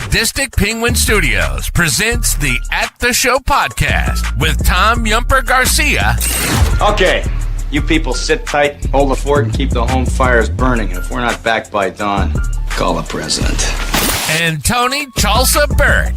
Sadistic Penguin Studios presents the At the Show podcast with Tom Yumper Garcia. Okay, you people sit tight, hold the fort, and keep the home fires burning. If we're not back by dawn, call the president. And Tony Tulsa Burt.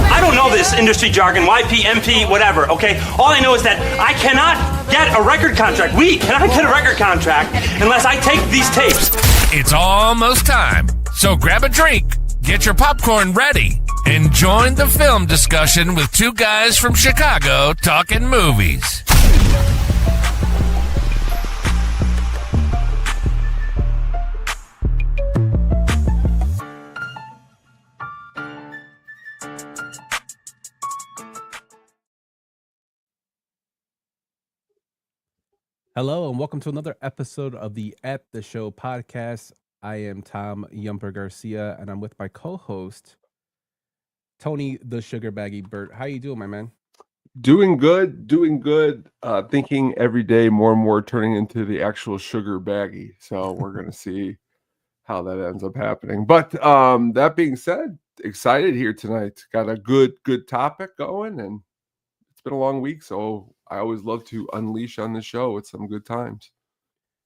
I don't know this industry jargon, YP, MP, whatever, okay? All I know is that I cannot get a record contract. We cannot get a record contract unless I take these tapes. It's almost time, so grab a drink, get your popcorn ready, and join the film discussion with two guys from Chicago talking movies. Hello and welcome to another episode of the At the Show podcast. I am Tom Yumper Garcia and I'm with my co-host, Tony the Sugar Baggy Burt. How you doing, my man? Doing good. Thinking every day more and more turning into the actual Sugar Baggy. So we're going to see how that ends up happening. But that being said, excited here tonight. Got a good topic going, and it's been a long week, so I always love to unleash on the show with some good times.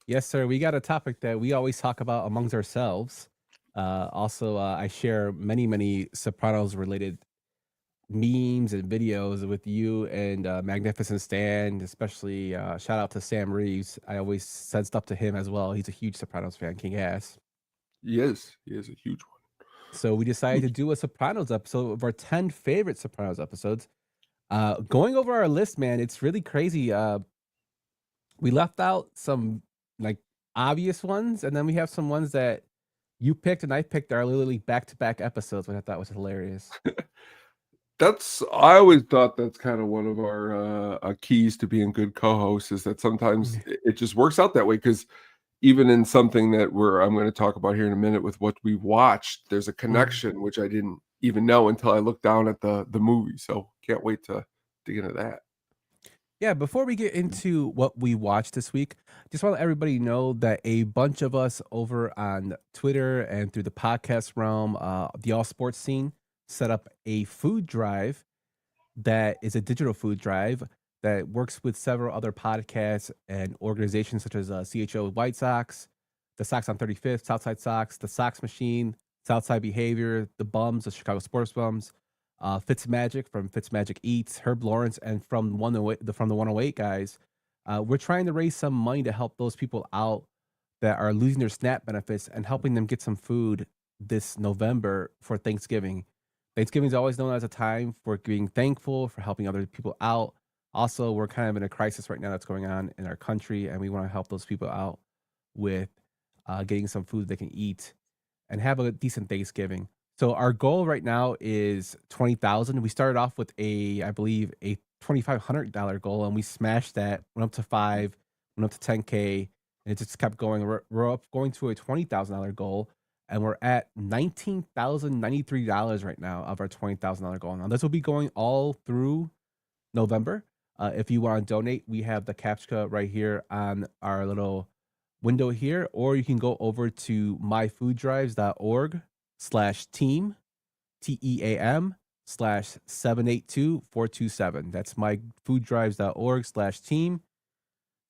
Yes, sir. We got a topic that we always talk about amongst ourselves. I share many Sopranos related memes and videos with you and Magnificent Stan, especially shout out to Sam Reeves. I always send stuff to him as well. He's a huge Sopranos fan, King Ass. He is a huge one. So we decided to do a Sopranos episode of our 10 favorite Sopranos episodes. Going over our list, man, it's really crazy. We left out some like obvious ones, and then we have some ones that you picked and I picked that are literally back-to-back episodes, which I thought was hilarious. I always thought that's kind of one of our keys to being good co-hosts, is that sometimes it just works out that way, because even in something that I'm going to talk about here in a minute with what we watched, there's a connection which I didn't even know until I looked down at the movie. So can't wait to dig into that. Yeah, before we get into what we watched this week, just want to let everybody know that a bunch of us over on Twitter and through the podcast realm, the All Sports Scene, set up a food drive that is a digital food drive that works with several other podcasts and organizations such as CHO White Sox, the Sox on 35th, Southside Sox, the Sox Machine, Southside Behavior, the Bums, the Chicago Sports Bums, Fitzmagic from Fitzmagic Eats, Herb Lawrence, and from the 108 guys. We're trying to raise some money to help those people out that are losing their SNAP benefits and helping them get some food this November for Thanksgiving. Thanksgiving is always known as a time for being thankful, for helping other people out. Also, we're kind of in a crisis right now that's going on in our country, and we want to help those people out with getting some food they can eat and have a decent Thanksgiving. So our goal right now is $20,000. We started off with I believe a $2,500 goal, and we smashed that. Went up to $5,000, went up to $10K, and it just kept going. We're up going to a $20,000 goal, and we're at $19,093 right now of our $20,000 goal. Now this will be going all through November. If you want to donate, we have the CAPTCHA right here on our little window here, or you can go over to myfooddrives.org/team, TEAM/782427. That's myfooddrives.org/team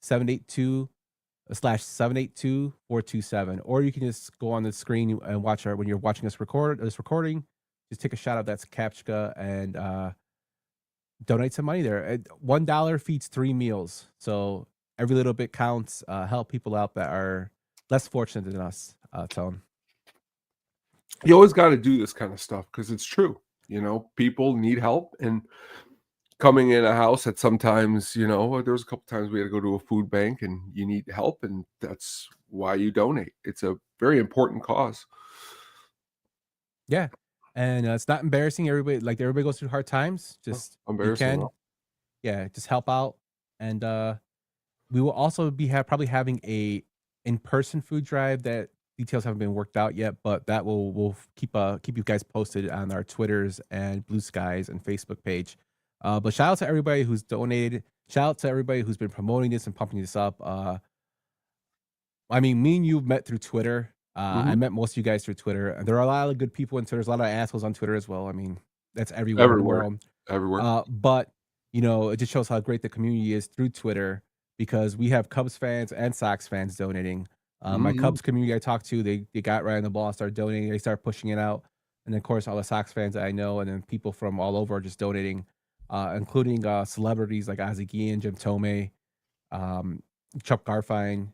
782/782427. Or you can just go on the screen and watch when you're watching us record this recording. Just take a shot of that CAPTCHA and donate some money there. $1 feeds 3 meals, so every little bit counts. Help people out that are less fortunate than us, Tone. You always got to do this kind of stuff because it's true. People need help, and coming in a house that sometimes, there was a couple times we had to go to a food bank and you need help, and that's why you donate. It's a very important cause. Yeah. And it's not embarrassing. Everybody goes through hard times. Just embarrassing. Just help out. And we will also be probably having a in-person food drive. That details haven't been worked out yet, but that we'll keep you guys posted on our Twitters and Blue Skies and Facebook page. But shout out to everybody who's donated. Shout out to everybody who's been promoting this and pumping this up. Me and you met through Twitter. I met most of you guys through Twitter. And there are a lot of good people on Twitter. There's a lot of assholes on Twitter as well. I mean, that's everywhere in the world. Everywhere. But it just shows how great the community is through Twitter, because we have Cubs fans and Sox fans donating. My Cubs community I talked to, they got right on the ball and started donating. They started pushing it out. And then, of course, all the Sox fans that I know, and then people from all over are just donating, including celebrities like Ozzie Guillen, Jim Tomei, Chuck Garfien,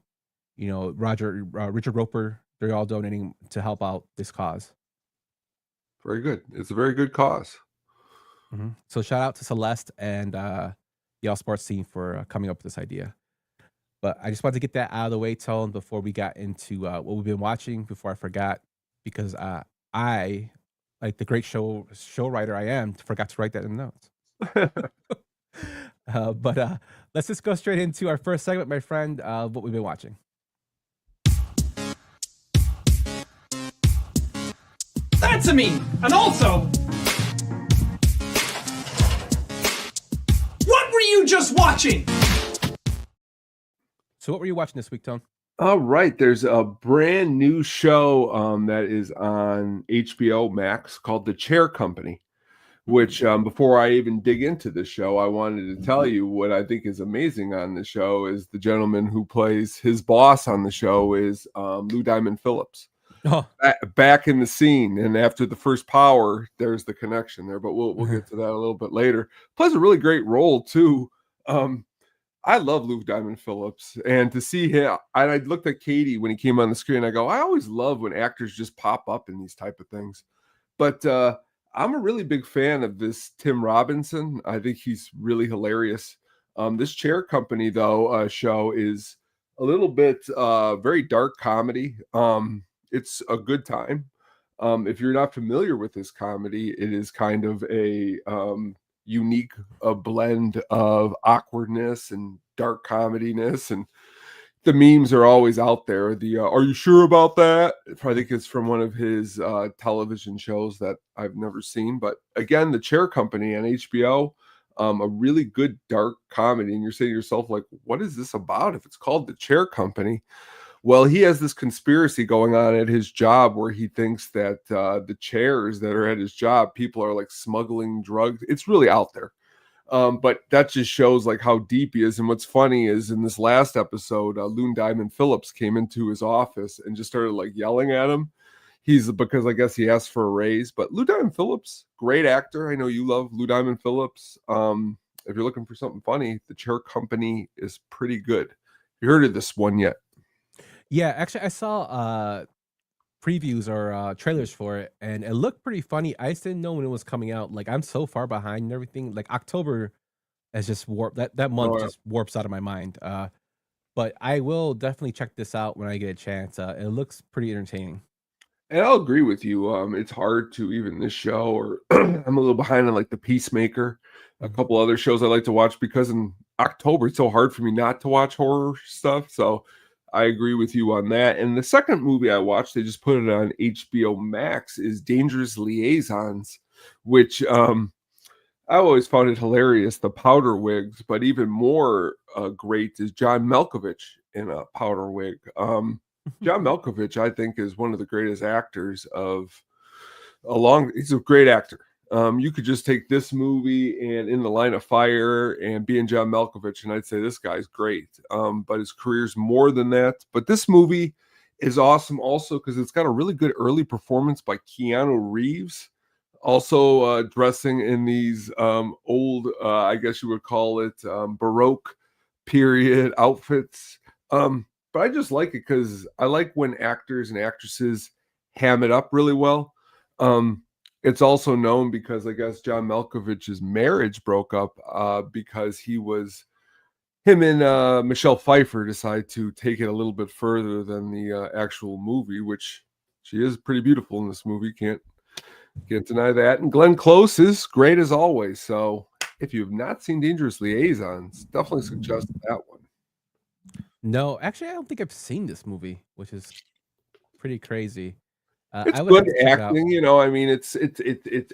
Richard Roper. They're all donating to help out this cause. Very good. It's a very good cause. So shout out to Celeste and the All Sports team for coming up with this idea. But I just wanted to get that out of the way, Tone, before we got into what we've been watching, before I forgot, because I, like the great show writer I am, forgot to write that in the notes. But let's just go straight into our first segment, my friend, what we've been watching. That's a me. And also, what were you just watching? So what were you watching this week, Tone? All right. There's a brand new show that is on HBO Max called The Chair Company, which before I even dig into the show, I wanted to tell you what I think is amazing on the show is the gentleman who plays his boss on the show is Lou Diamond Phillips. Oh. Back in the scene, and after the first Power, there's the connection there, but we'll get to that a little bit later. Plays a really great role too. I love Lou Diamond Phillips, and to see him, I looked at Katie when he came on the screen. I go, I always love when actors just pop up in these type of things. But I'm a really big fan of this Tim Robinson. I think he's really hilarious. This Chair Company though show is a little bit very dark comedy. It's a good time. If you're not familiar with this comedy, it is kind of a unique blend of awkwardness and dark comediness, and the memes are always out there. Are you sure about that? I think it's from one of his television shows that I've never seen. But again, The Chair Company on HBO, a really good dark comedy. And you're saying to yourself, like, what is this about if it's called The Chair Company? Well, he has this conspiracy going on at his job where he thinks that the chairs that are at his job, people are like smuggling drugs. It's really out there. But that just shows like how deep he is. And what's funny is in this last episode, Lou Diamond Phillips came into his office and just started like yelling at him. Because I guess he asked for a raise. But Lou Diamond Phillips, great actor. I know you love Lou Diamond Phillips. If you're looking for something funny, The Chair Company is pretty good. You heard of this one yet? Yeah, actually, I saw previews or trailers for it, and it looked pretty funny. I just didn't know when it was coming out. Like, I'm so far behind and everything. Like, October has just warped. That month just warps out of my mind. But I will definitely check this out when I get a chance. It looks pretty entertaining. And I'll agree with you. It's hard to even this show, or I'm a little behind on like The Peacemaker, a couple other shows I like to watch because in October it's so hard for me not to watch horror stuff. So I agree with you on that. And the second movie I watched, they just put it on HBO Max, is Dangerous Liaisons, which I always found it hilarious, the powder wigs, but even more great is John Malkovich in a powder wig. John Malkovich, I think, is one of the greatest actors he's a great actor. You could just take this movie and In the Line of Fire and be in John Malkovich, and I'd say this guy's great. But his career's more than that. But this movie is awesome also because it's got a really good early performance by Keanu Reeves. Also dressing in these old, I guess you would call it, Baroque period outfits. But I just like it because I like when actors and actresses ham it up really well. It's also known because I guess John Malkovich's marriage broke up because him and Michelle Pfeiffer decided to take it a little bit further than the actual movie, which she is pretty beautiful in this movie. Can't deny that. And Glenn Close is great as always. So if you have not seen Dangerous Liaisons, definitely suggest that one. No, actually, I don't think I've seen this movie, which is pretty crazy. It's good acting, I mean, it's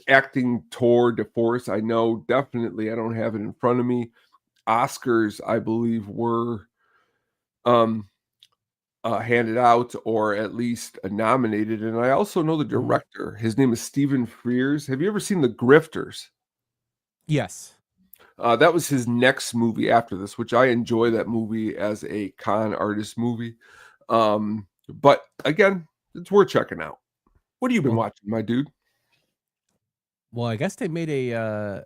acting tour de force. I know definitely. I don't have it in front of me. Oscars, I believe, were handed out or at least nominated. And I also know the director. His name is Stephen Frears. Have you ever seen The Grifters? Yes. That was his next movie after this, which I enjoy that movie as a con artist movie. But again, it's worth checking out. What have you been watching, my dude? Well, I guess they made a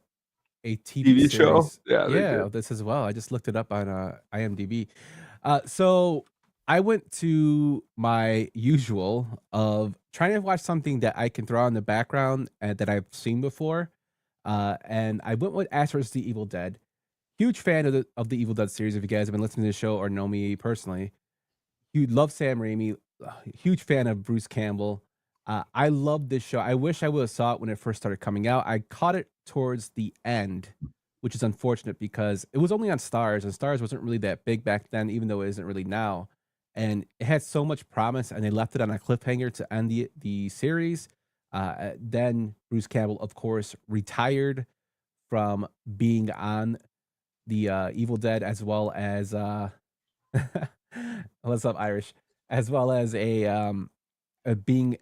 TV show? series. Yeah, they did. Of this as well. I just looked it up on IMDb. So I went to my usual of trying to watch something that I can throw on the background and that I've seen before. And I went with Ash vs. the Evil Dead. Huge fan of the Evil Dead series. If you guys have been listening to the show or know me personally, you love Sam Raimi. Huge fan of Bruce Campbell. I love this show. I wish I would have saw it when it first started coming out. I caught it towards the end, which is unfortunate because it was only on Stars, and Stars wasn't really that big back then, even though it isn't really now. And it had so much promise, and they left it on a cliffhanger to end the series. Then Bruce Campbell, of course, retired from being on the Evil Dead, as well as what's up, Irish, as well as a being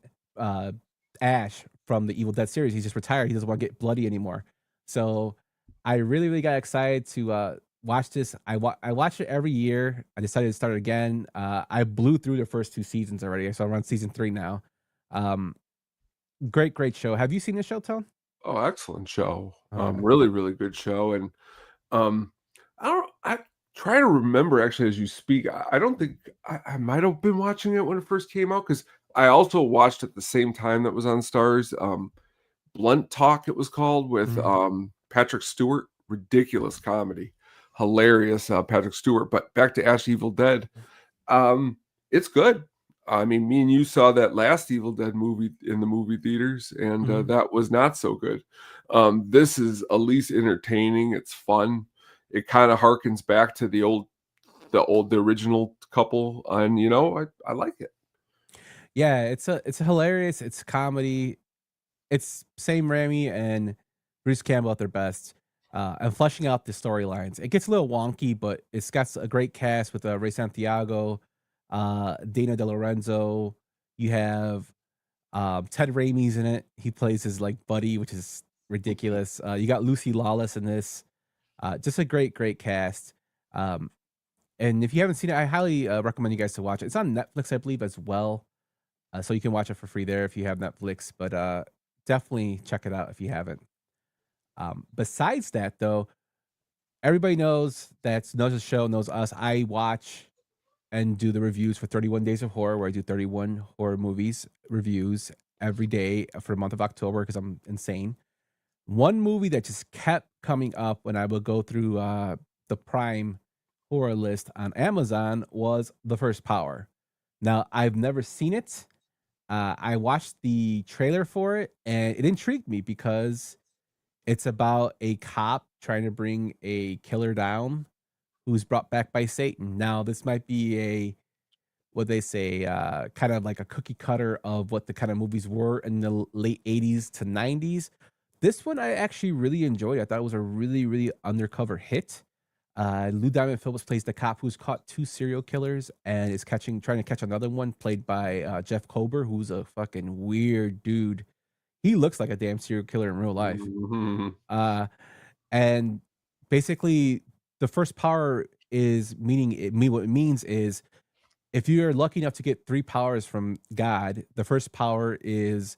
Ash from the Evil Dead series. He's just retired. He doesn't want to get bloody anymore. So I really, really got excited to watch this. I watch it every year. I decided to start again. I blew through the first 2 seasons already, so I'm on season 3 now. Great show. Have you seen the show, Tone? Oh, excellent show. Alright. Really, really good show. And I try to remember actually as you speak. I don't think I might have been watching it when it first came out because I also watched at the same time that was on Stars. Blunt Talk, it was called, with Patrick Stewart. Ridiculous comedy, hilarious. Patrick Stewart. But back to Ash Evil Dead. It's good. I mean, me and you saw that last Evil Dead movie in the movie theaters, and that was not so good. This is at least entertaining. It's fun. It kind of harkens back to the original couple, and I like it. Yeah, it's hilarious. It's comedy. It's Sam Raimi and Bruce Campbell at their best, and fleshing out the storylines. It gets a little wonky, but it's got a great cast with Ray Santiago, Dana De Lorenzo. You have Ted Raimi's in it. He plays his buddy, which is ridiculous. You got Lucy Lawless in this. Just a great cast. And if you haven't seen it, I highly recommend you guys to watch it. It's on Netflix, I believe, as well. So you can watch it for free there if you have Netflix. But definitely check it out if you haven't. Besides that, though, everybody knows the show, knows us. I watch and do the reviews for 31 Days of Horror, where I do 31 horror movies reviews every day for the month of October because I'm insane. One movie that just kept coming up when I would go through the Prime horror list on Amazon was The First Power. Now, I've never seen it. I watched the trailer for it, and it intrigued me because it's about a cop trying to bring a killer down who's brought back by Satan. Now, this might be what they say, kind of like a cookie cutter of what the kind of movies were in the late 80s to 90s. This one I actually really enjoyed. I thought it was a really, really undercover hit. Lou Diamond Phillips plays the cop who's caught 2 serial killers and is trying to catch another one, played by Jeff Kober, who's a fucking weird dude. He looks like a damn serial killer in real life. And basically, the first power is what it means is if you're lucky enough to get 3 powers from God, the first power is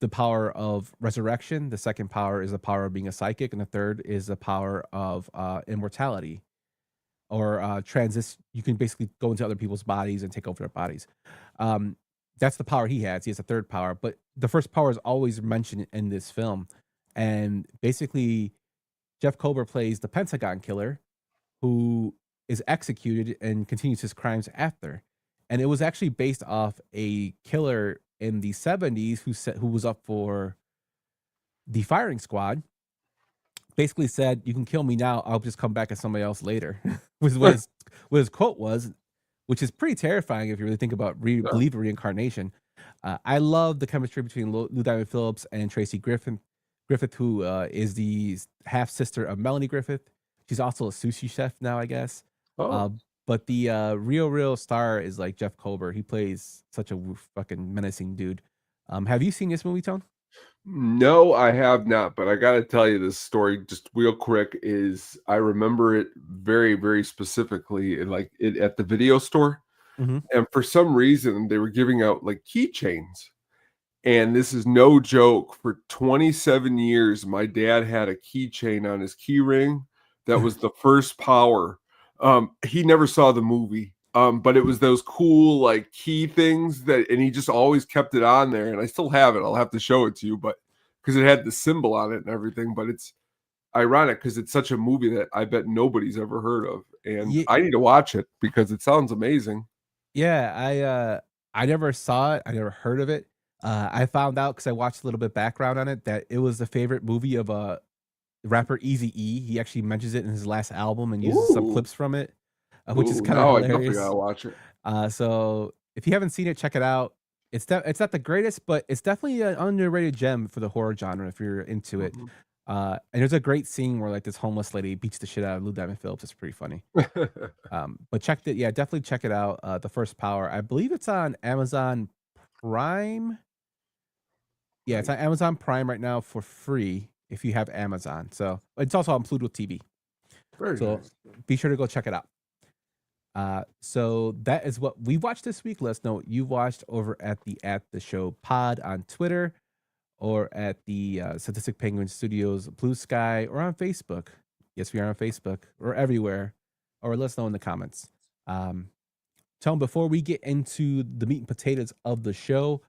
the power of resurrection. The second power is the power of being a psychic, and the third is the power of immortality or transit. You can basically go into other people's bodies and take over their bodies. That's the power he has. He has a third power, but the first power is always mentioned in this film. And basically, Jeff Kober plays the Pentagon killer who is executed and continues his crimes after. And it was actually based off a killer in the 70s who was up for the firing squad. Basically said, "You can kill me now. I'll just come back as somebody else later." was what his quote was, which is pretty terrifying if you really think about believe in reincarnation. I love the chemistry between Lou Diamond Phillips and Tracy Griffith, who is the half sister of Melanie Griffith. She's also a sushi chef now, I guess. But the real star is like Jeff Kober. He plays such a fucking menacing dude. Have you seen this movie, Tone? No, I have not, but I got to tell you this story just real quick. Is I remember it very, very specifically, like it at the video store, Mm-hmm. and for some reason they were giving out like keychains. And this is no joke. For 27 years, my dad had a keychain on his key ring that was the first Power. He never saw the movie, but it was those cool like key things that, and he just always kept it on there. And I still have it. I'll have to show it to you, but because it had the symbol on it and everything. But it's ironic because it's such a movie that I bet nobody's ever heard of, and Yeah. I need to watch it because it sounds amazing. Yeah, I never saw it. I never heard of it. I found out because I watched a little bit background on it that it was the favorite movie of rapper Eazy-E. He actually mentions it in his last album and uses some Ooh. clips from it, which is Ooh, kind now of I definitely hilarious. gotta watch it. So if you haven't seen it, check it out. It's not the greatest, but it's definitely an underrated gem for the horror genre if you're into it. Mhm. And there's a great scene where like this homeless lady beats the shit out of Lou Diamond Phillips. It's pretty funny. But definitely check it out. The First Power. I believe it's on Amazon Prime. Yeah, it's on Amazon Prime right now for free if you have Amazon. So it's also on Pluto TV. Very So nice. be sure to go check it out. So that is what we watched this week. Let us know what you watched over at the Show Pod on Twitter, or at the Sadistic Penguin Studios Blue Sky, or on Facebook. Yes, we are on Facebook, or everywhere. Or let us know in the comments. Tone, before we get into the meat and potatoes of the show,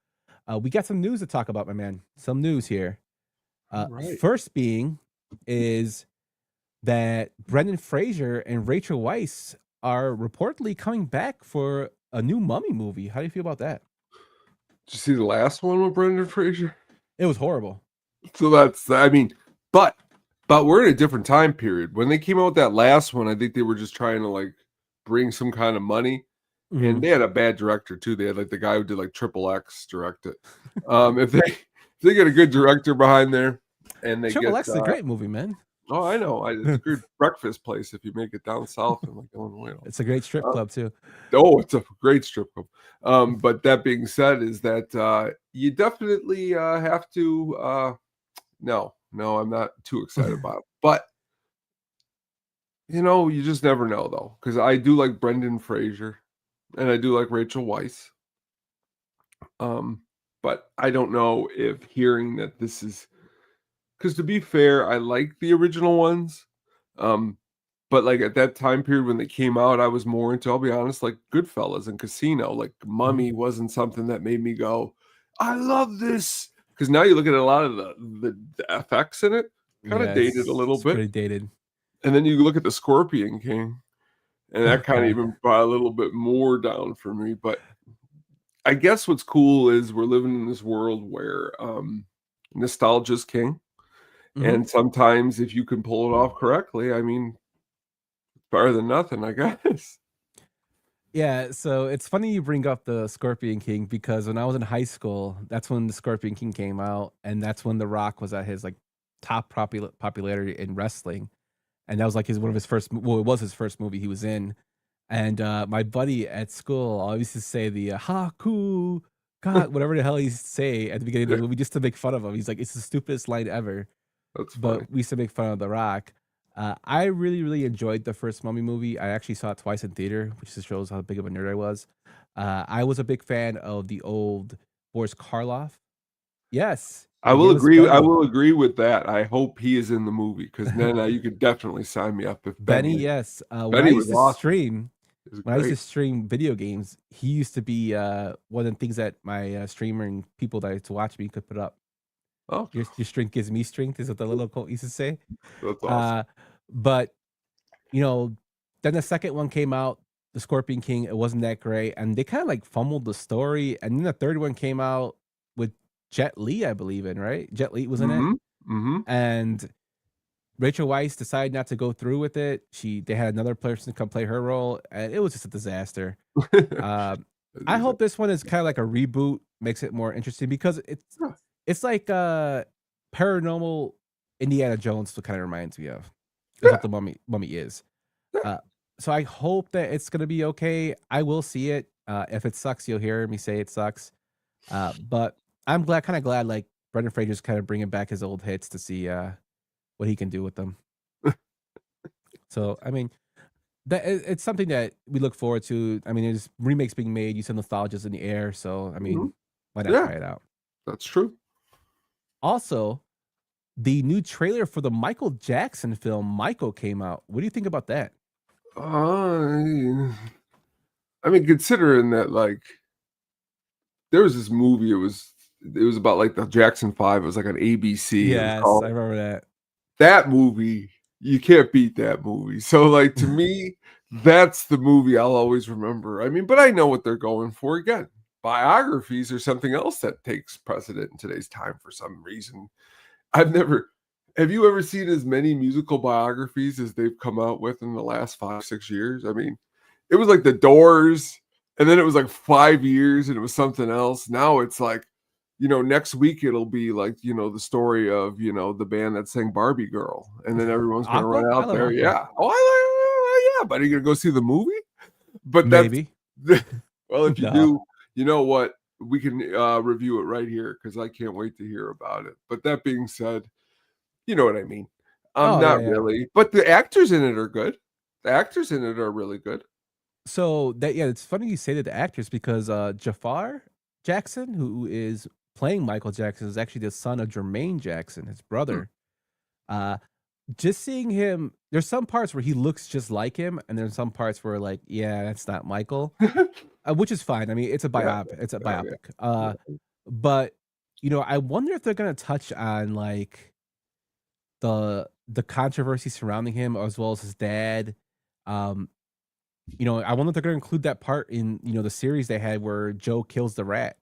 we got some news to talk about, my man. Some news here. Right. First being is that Brendan Fraser and Rachel Weisz are reportedly coming back for a new Mummy movie. How do you feel about that? Did you see the last one with Brendan Fraser? It was horrible. So that's, I mean, but we're in a different time period. When they came out with that last one, I think they were just trying to like bring some kind of money. Mhm. And they had a bad director too. They had like the guy who did like Triple X direct it. If they get a good director behind there, and they Triple get X is a great movie, man. oh, I know, it's a good breakfast place if you make it down south in like Illinois. It's a great strip club too. Oh, it's a great strip club. But that being said, is that you definitely have to. No, I'm not too excited about it. But you just never know though, because I do like Brendan Fraser, and I do like Rachel Weisz. But I don't know if hearing that this is, because to be fair, I like the original ones. But like at that time period when they came out, I was more into, I'll be honest, like Goodfellas and Casino. Like Mummy wasn't something that made me go, I love this. Because now you look at a lot of the effects in it, kind of dated a little it's bit. pretty dated. And then you look at the Scorpion King, and that kind of God. even brought a little bit more down for me. But I guess what's cool is we're living in this world where nostalgia is king. Mhm. And sometimes if you can pull it off correctly, I mean, better than nothing, I guess. Yeah, so it's funny you bring up the Scorpion King, because when I was in high school, that's when the Scorpion King came out, and that's when The Rock was at his like top popularity in wrestling, and that was like one of his first. Well, it was his first movie he was in, and my buddy at school always used to say the "Haku," God, whatever the hell he say at the beginning of the movie, just to make fun of him. He's like, it's the stupidest line ever. That's funny. But we used to make fun of The Rock. I really, really enjoyed the first Mummy movie. I actually saw it twice in theater, which just shows how big of a nerd I was. I was a big fan of the old Boris Karloff. Yes, I he will gave us agree. I Gunny. will agree with that. I hope he is in the movie, because then you could definitely sign me up if Benny, Benny. yes. When Benny I was used to awesome. stream, It was when I used to great. stream video games, he used to be one of the things that my streaming people that used to watch me could put up. Oh, Your strength gives me strength, is what the little quote used to say. that's awesome. But then the second one came out, the Scorpion King. It wasn't that great, and they kind of like fumbled the story. And then the third one came out with Jet Li, I believe in, right? Jet Li was in it, Mm-hmm. and Rachel Weisz decided not to go through with it. They had another person come play her role, and it was just a disaster. I hope this one is kind of like a reboot, makes it more interesting, because it's like paranormal Indiana Jones. What kind of reminds me of is what the mummy is. So I hope that it's gonna be okay. I will see it. If it sucks, you'll hear me say it sucks. But I'm kind of glad, like Brendan Fraser's kind of bringing back his old hits to see what he can do with them. So I mean, it's something that we look forward to. I mean, there's remakes being made. You said nostalgia's in the air, so I mean, why not try it out? That's true. Also, the new trailer for the Michael Jackson film Michael came out. What do you think about that? I mean, considering that, like, there was this movie. It was about like the Jackson 5. It was like on ABC. Yes, I remember that. That movie, you can't beat that movie. So, like, to me, that's the movie I'll always remember. I mean, but I know what they're going for. Again, biographies are something else that takes precedent in today's time for some reason. Have you ever seen as many musical biographies as they've come out with in the last 5-6 years? I mean, it was like The Doors, and then it was like 5 years, and it was something else. Now it's like, next week it'll be like, the story of, the band that sang Barbie Girl, and then everyone's going to run out there. Aqua. Yeah. Oh, yeah. But are you going to go see the movie? But Maybe. Well, if you No. do, you know what? We can review it right here because I can't wait to hear about it. But that being said, you know what I mean. Not really. But the actors in it are good. The actors in it are really good. So it's funny you say that the actors, because Jafar Jackson, who is playing Michael Jackson, is actually the son of Jermaine Jackson, his brother. Just seeing him, there's some parts where he looks just like him, and there's some parts where like, yeah, that's not Michael, which is fine. I mean, it's a biopic. It's a biopic. But I wonder if they're gonna touch on like the controversy surrounding him as well as his dad. I wonder if they're gonna include that part in the series they had where Joe kills the rat.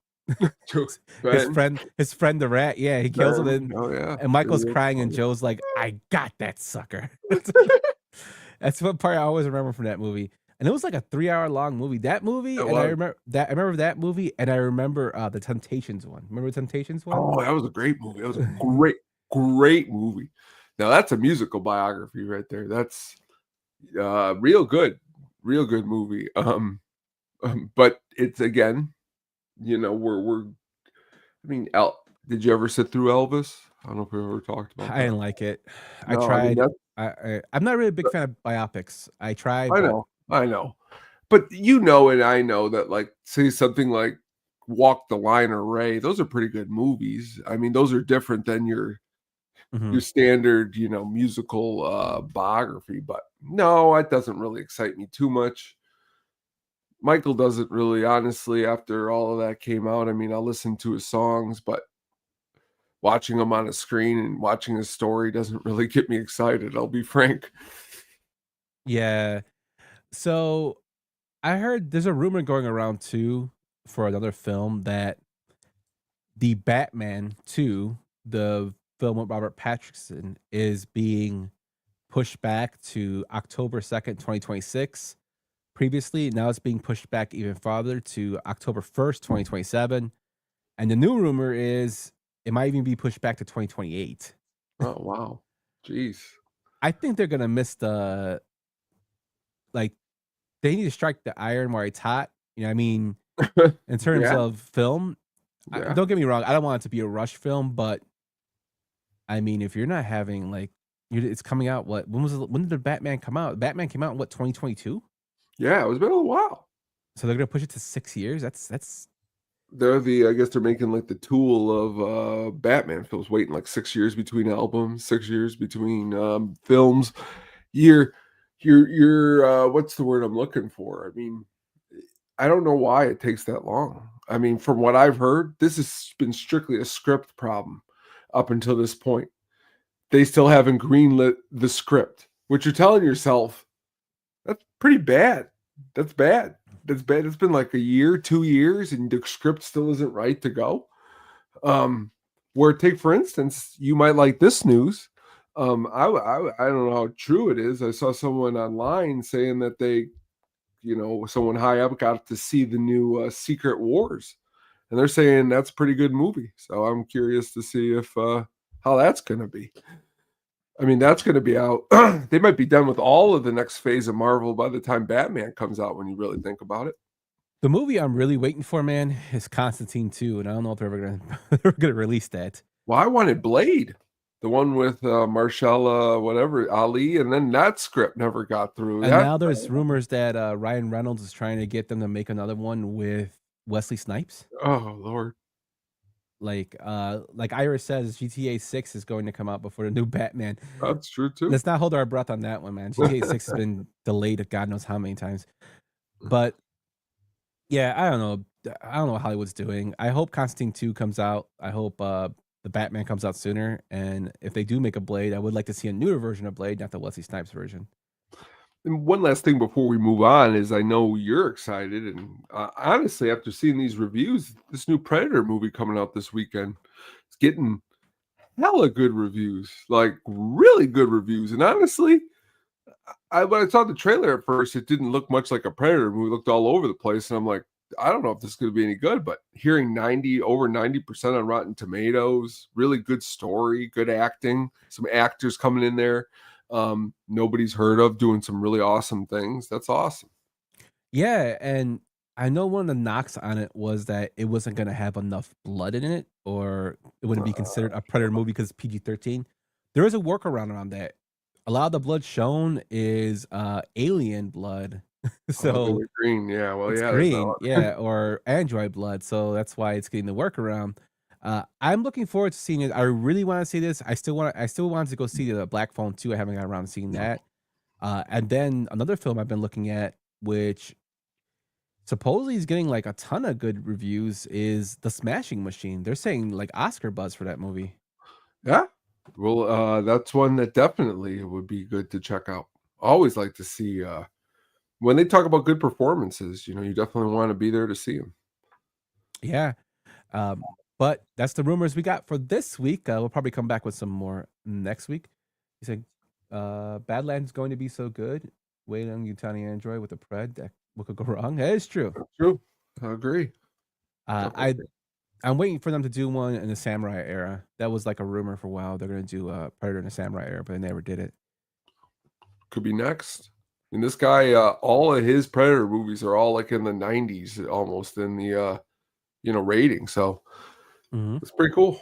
his friend the rat, yeah, he kills him, and Michael's crying, and Joe's like, "I got that sucker." That's what part I always remember from that movie, and it was like a 3-hour long movie. That movie, and I remember that movie, and I remember the Temptations one. Remember the Temptations one? Oh, that was a great movie. That was a great movie. Now that's a musical biography right there. That's real good movie. But it's again. I mean, did you ever sit through Elvis? I don't know if we ever talked about that. I didn't like it. No, I tried. I mean, I'm not really a big fan of biopics. I tried. I know. But and I know that, like, say something like Walk the Line or Ray, those are pretty good movies. I mean, those are different than your standard, musical biography. But no, it doesn't really excite me too much. Michael doesn't really, honestly, after all of that came out. I mean, I'll listen to his songs, but watching him on a screen and watching his story doesn't really get me excited. I'll be frank. Yeah. So I heard there's a rumor going around too for another film that the Batman 2, the film with Robert Pattinson, is being pushed back to October 2nd, 2026. Previously, now it's being pushed back even farther to October 1st, 2027. And the new rumor is it might even be pushed back to 2028. Oh, wow. Jeez. I think they're going to miss they need to strike the iron while it's hot. I mean, in terms of film, don't get me wrong. I don't want it to be a rush film, but I mean, if you're not having it's coming out, when did the Batman come out? Batman came out in 2022? Yeah, it was been a while. So they're gonna push it to 6 years. That's I guess they're making like the tool of Batman films, waiting like 6 years between albums, 6 years between films. You're what's the word I'm looking for? I mean, I don't know why it takes that long. I mean, from what I've heard, this has been strictly a script problem up until this point. They still haven't greenlit the script, which you're telling yourself, that's pretty bad. That's bad. It's been like a year, 2 years, and the script still isn't right to go. For instance, you might like this news. I don't know how true it is. I saw someone online saying that they, someone high up got to see the new Secret Wars, and they're saying that's a pretty good movie. So I'm curious to see if how that's going to be. I mean, that's going to be out. They might be done with all of the next phase of Marvel by the time Batman comes out, when you really think about it. The movie I'm really waiting for, man, is Constantine 2, and I don't know if they're ever they're gonna release that. Well, I wanted Blade, the one with Marshall, whatever, Ali, and then that script never got through. And now there's rumors that Ryan Reynolds is trying to get them to make another one with Wesley Snipes. Oh Lord. Like Iris says, GTA 6 is going to come out before the new Batman. That's true too. Let's not hold our breath on that one, man. GTA 6 has been delayed God knows how many times. But yeah, I don't know. I don't know what Hollywood's doing. I hope Constantine 2 comes out. I hope the Batman comes out sooner. And if they do make a Blade, I would like to see a newer version of Blade, not the Wesley Snipes version. And one last thing before we move on is, I know you're excited, and honestly, after seeing these reviews, this new Predator movie coming out this weekend, it's getting hella good reviews, like really good reviews. And honestly, when I saw the trailer at first, it didn't look much like a Predator movie. It looked all over the place, and I'm like, I don't know if this is going to be any good. But hearing over 90% on Rotten Tomatoes, really good story, good acting, some actors coming in there nobody's heard of, doing some really awesome things. That's awesome. Yeah, and I know one of the knocks on it was that it wasn't going to have enough blood in it, or it wouldn't be considered a Predator movie because it's PG-13. There is a workaround around that. A lot of the blood shown is alien blood. So green, yeah. Well, it's yeah, green, yeah, or android blood. So that's why it's getting the workaround. I'm looking forward to seeing it. I really want to see this. I still wanted to go see the Black Phone 2. I haven't got around to seeing that. And then another film I've been looking at, which supposedly is getting like a ton of good reviews, is The Smashing Machine. They're saying like Oscar buzz for that movie. Yeah. Well, that's one that definitely would be good to check out. I always like to see when they talk about good performances, you definitely want to be there to see them. Yeah. But that's the rumors we got for this week. We'll probably come back with some more next week. He said, Badlands going to be so good. Waiting on you, Tony Android, with the Pred. What could go wrong? That is true. That's true. I agree. I'm waiting for them to do one in the Samurai era. That was like a rumor for a while. They're going to do a Predator in the Samurai era, but they never did it. Could be next. And this guy, all of his Predator movies are all like in the 90s, almost in the rating. So it's pretty cool.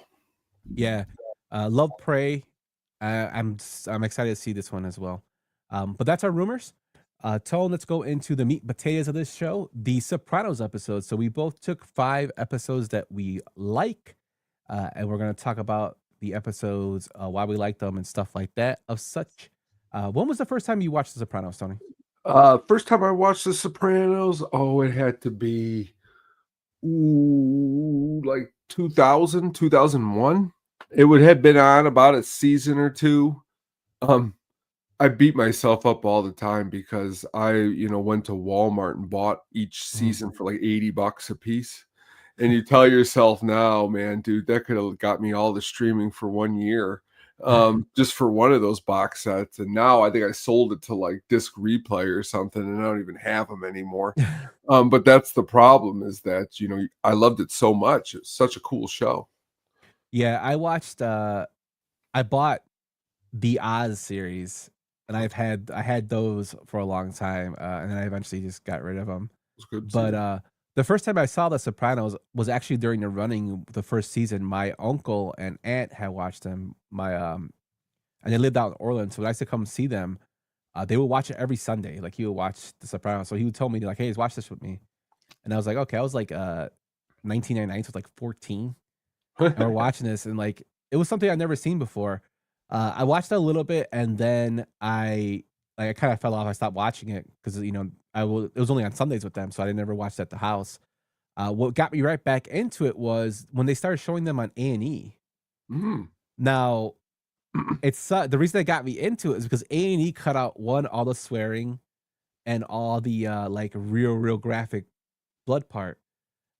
Yeah. Love Prey. I'm excited to see this one as well. But that's our rumors. Tone, let's go into the meat and potatoes of this show, the Sopranos episode. So we both took 5 episodes that we like, and we're going to talk about the episodes, why we like them and stuff like that of such. When was the first time you watched the Sopranos, Tony? First time I watched the Sopranos, it had to be like 2000, 2001. It would have been on about a season or two. I beat myself up all the time because I, went to Walmart and bought each season for like $80 a piece. And you tell yourself now, man, dude, that could have got me all the streaming for 1 year, just for one of those box sets. And now I think I sold it to like Disc Replay or something, and I don't even have them anymore. But that's the problem, is that, I loved it so much. It's such a cool show. Yeah, I bought the Oz series, and I had those for a long time, and then I eventually just got rid of them. It's good. But the first time I saw The Sopranos was actually during the first season. My uncle and aunt had watched them. And they lived out in Orlando, so when I used to come see them, they would watch it every Sunday. Like, he would watch The Sopranos, so he would tell me like, "Hey, let's watch this with me," and I was like, "Okay." I was like 1999, so I was like 14. And we're watching this, and like, it was something I'd never seen before. I watched it a little bit, and then I kind of fell off. I stopped watching it because it was only on Sundays with them, so I never watched it at the house. What got me right back into it was when they started showing them on A&E. Now, the reason that got me into it is because A&E cut out all the swearing and all the like real graphic blood part,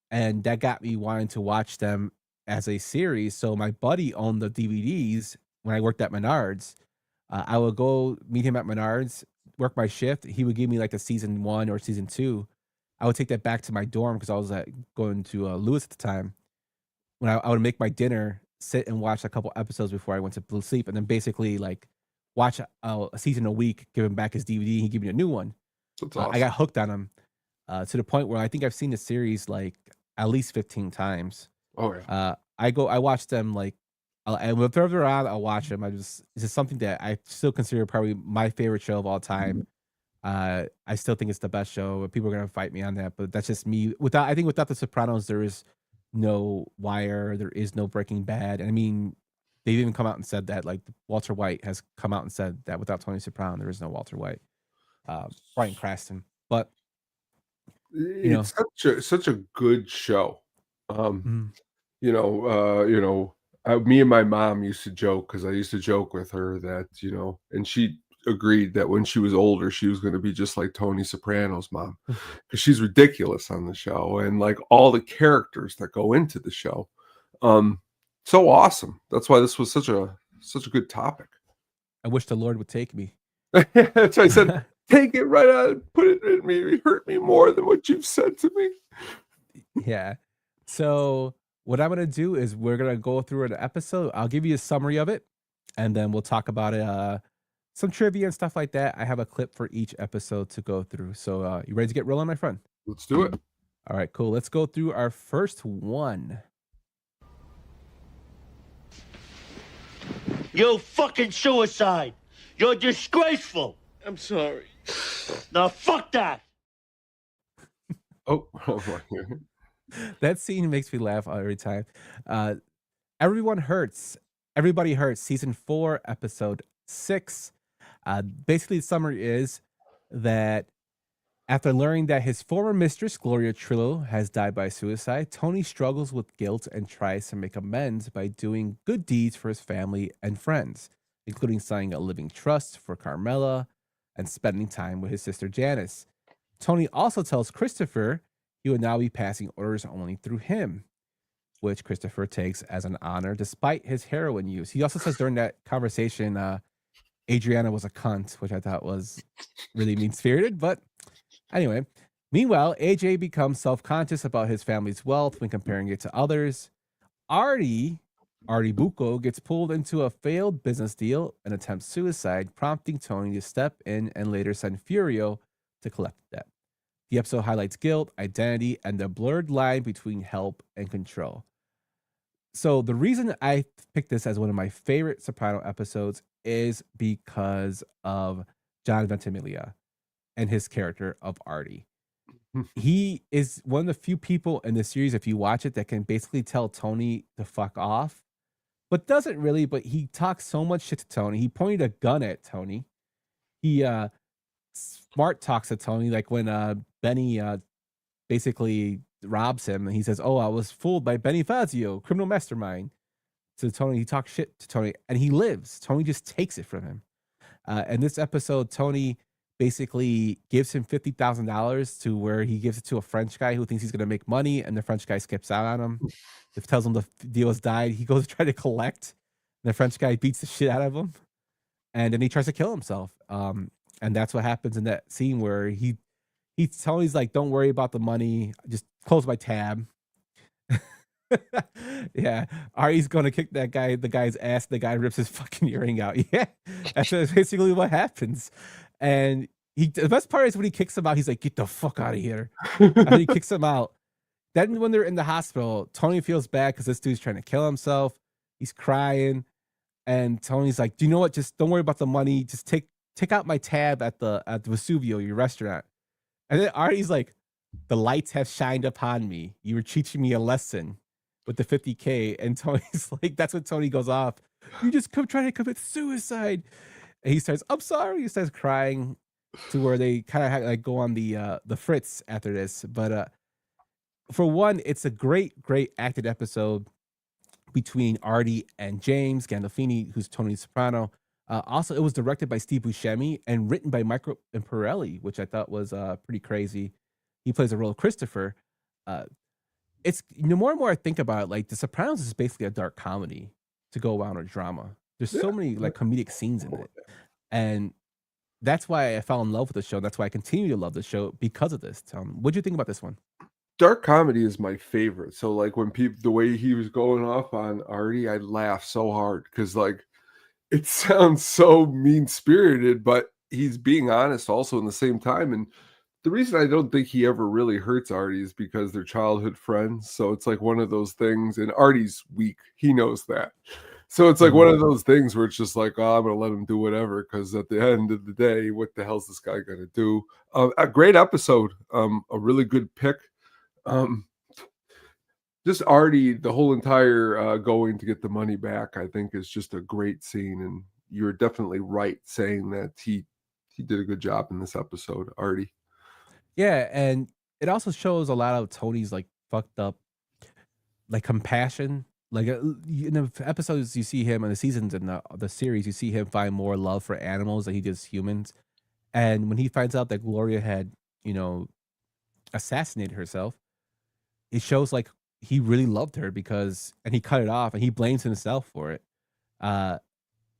and that got me wanting to watch them as a series. So my buddy owned the DVDs when I worked at Menards. I would go meet him at Menards, work my shift. He would give me like the season 1 or season 2. I would take that back to my dorm because I was going to Lewis at the time. When I would make my dinner, sit and watch a couple episodes before I went to sleep, and then basically like watch a season a week, give him back his DVD, he give me a new one. That's I awesome. got hooked on him to the point where I think I've seen the series like at least 15 times. Oh yeah. I watch them like, and whenever they're on, I'll watch them. It's just something that I still consider probably my favorite show of all time. I still think it's the best show, but people are gonna fight me on that. But that's just me. I think without the Sopranos, there is no Wire, there is no Breaking Bad. And I mean, they've even come out and said that. Like Walter White has come out and said that without Tony Soprano, there is no Walter White. Bryan Cranston, but It's such a good show. mm, Me and my mom used to joke, because I used to joke with her that, and she agreed that when she was older, she was going to be just like Tony Soprano's mom, because she's ridiculous on the show, and like all the characters that go into the show. So awesome. That's why this was such a good topic. I wish the Lord would take me. That's why I said, take it right out and put it in me. It hurt me more than what you've said to me. Yeah. So what I'm gonna do is we're gonna go through an episode. I'll give you a summary of it, and then we'll talk about it. Some trivia and stuff like that. I have a clip for each episode to go through. So you ready to get rolling, my friend? Let's do it. All right, cool. Let's go through our first one. You're fucking suicide. You're disgraceful. I'm sorry. Now fuck that. Oh my. That scene makes me laugh every time. Everybody Hurts, season 4, episode 6. Basically, the summary is that after learning that his former mistress, Gloria Trillo, has died by suicide, Tony struggles with guilt and tries to make amends by doing good deeds for his family and friends, including signing a living trust for Carmela and spending time with his sister Janice. Tony also tells Christopher he would now be passing orders only through him, which Christopher takes as an honor despite his heroin use. He also says during that conversation, Adriana was a cunt, which I thought was really mean-spirited, but anyway. Meanwhile, AJ becomes self-conscious about his family's wealth when comparing it to others. Artie Bucco gets pulled into a failed business deal and attempts suicide, prompting Tony to step in and later send Furio to collect the debt. The episode highlights guilt, identity, and the blurred line between help and control. So the reason I picked this as one of my favorite Soprano episodes is because of John Ventimiglia and his character of Artie. He is one of the few people in the series, if you watch it, that can basically tell Tony to fuck off, but doesn't really. But he talks so much shit to Tony. He pointed a gun at Tony. He smart talks to Tony, like when Benny basically robs him, and he says, "Oh, I was fooled by Benny Fazio, criminal mastermind." To Tony, he talks shit to Tony, and he lives. Tony just takes it from him. And this episode, Tony basically gives him $50,000 to where he gives it to a French guy who thinks he's going to make money, and the French guy skips out on him. If tells him the deal has died, he goes to try to collect, and the French guy beats the shit out of him, and then he tries to kill himself. And that's what happens in that scene where Tony's like, "Don't worry about the money, just close my tab." Yeah, Artie's gonna kick the guy's ass. The guy rips his fucking earring out. Yeah, that's basically what happens. And the best part is when he kicks him out, he's like, "Get the fuck out of here." And he kicks him out. Then when they're in the hospital, Tony feels bad because this dude's trying to kill himself. He's crying, and Tony's like, "Do you know what? Just don't worry about the money. Just take out my tab at the Vesuvio, your restaurant." And then Artie's like, "The lights have shined upon me. You were teaching me a lesson with the 50K. And Tony's like, that's when Tony goes off. "You just come trying to commit suicide." And he starts, "I'm sorry." He starts crying, to where they kind of like go on the fritz after this. But for one, it's a great acted episode between Artie and James Gandolfini, who's Tony Soprano. Also, it was directed by Steve Buscemi and written by Michael Imperielli, which I thought was pretty crazy. He plays the role of Christopher. It's more and more I think about it, like The Sopranos is basically a dark comedy to go around a drama. There's so many like comedic scenes in it, and that's why I fell in love with the show. That's why I continue to love the show because of this. What'd you think about this one? Dark comedy is my favorite. So like when the way he was going off on Artie, I laughed so hard because like it sounds so mean-spirited, but he's being honest also in the same time. And the reason I don't think he ever really hurts Artie is because they're childhood friends. So it's like one of those things, and Artie's weak. He knows that. So it's like one of those things where it's just like, oh, I'm going to let him do whatever, because at the end of the day, what the hell's this guy going to do? A great episode, a really good pick. Just Artie, the whole entire going to get the money back, I think is just a great scene. And you're definitely right saying that he did a good job in this episode, Artie. Yeah, and it also shows a lot of Tony's like fucked up, like compassion. Like in the episodes, you see him in the seasons in the series, you see him find more love for animals than he does humans. And when he finds out that Gloria had, assassinated herself, it shows like he really loved her and he cut it off, and he blames himself for it.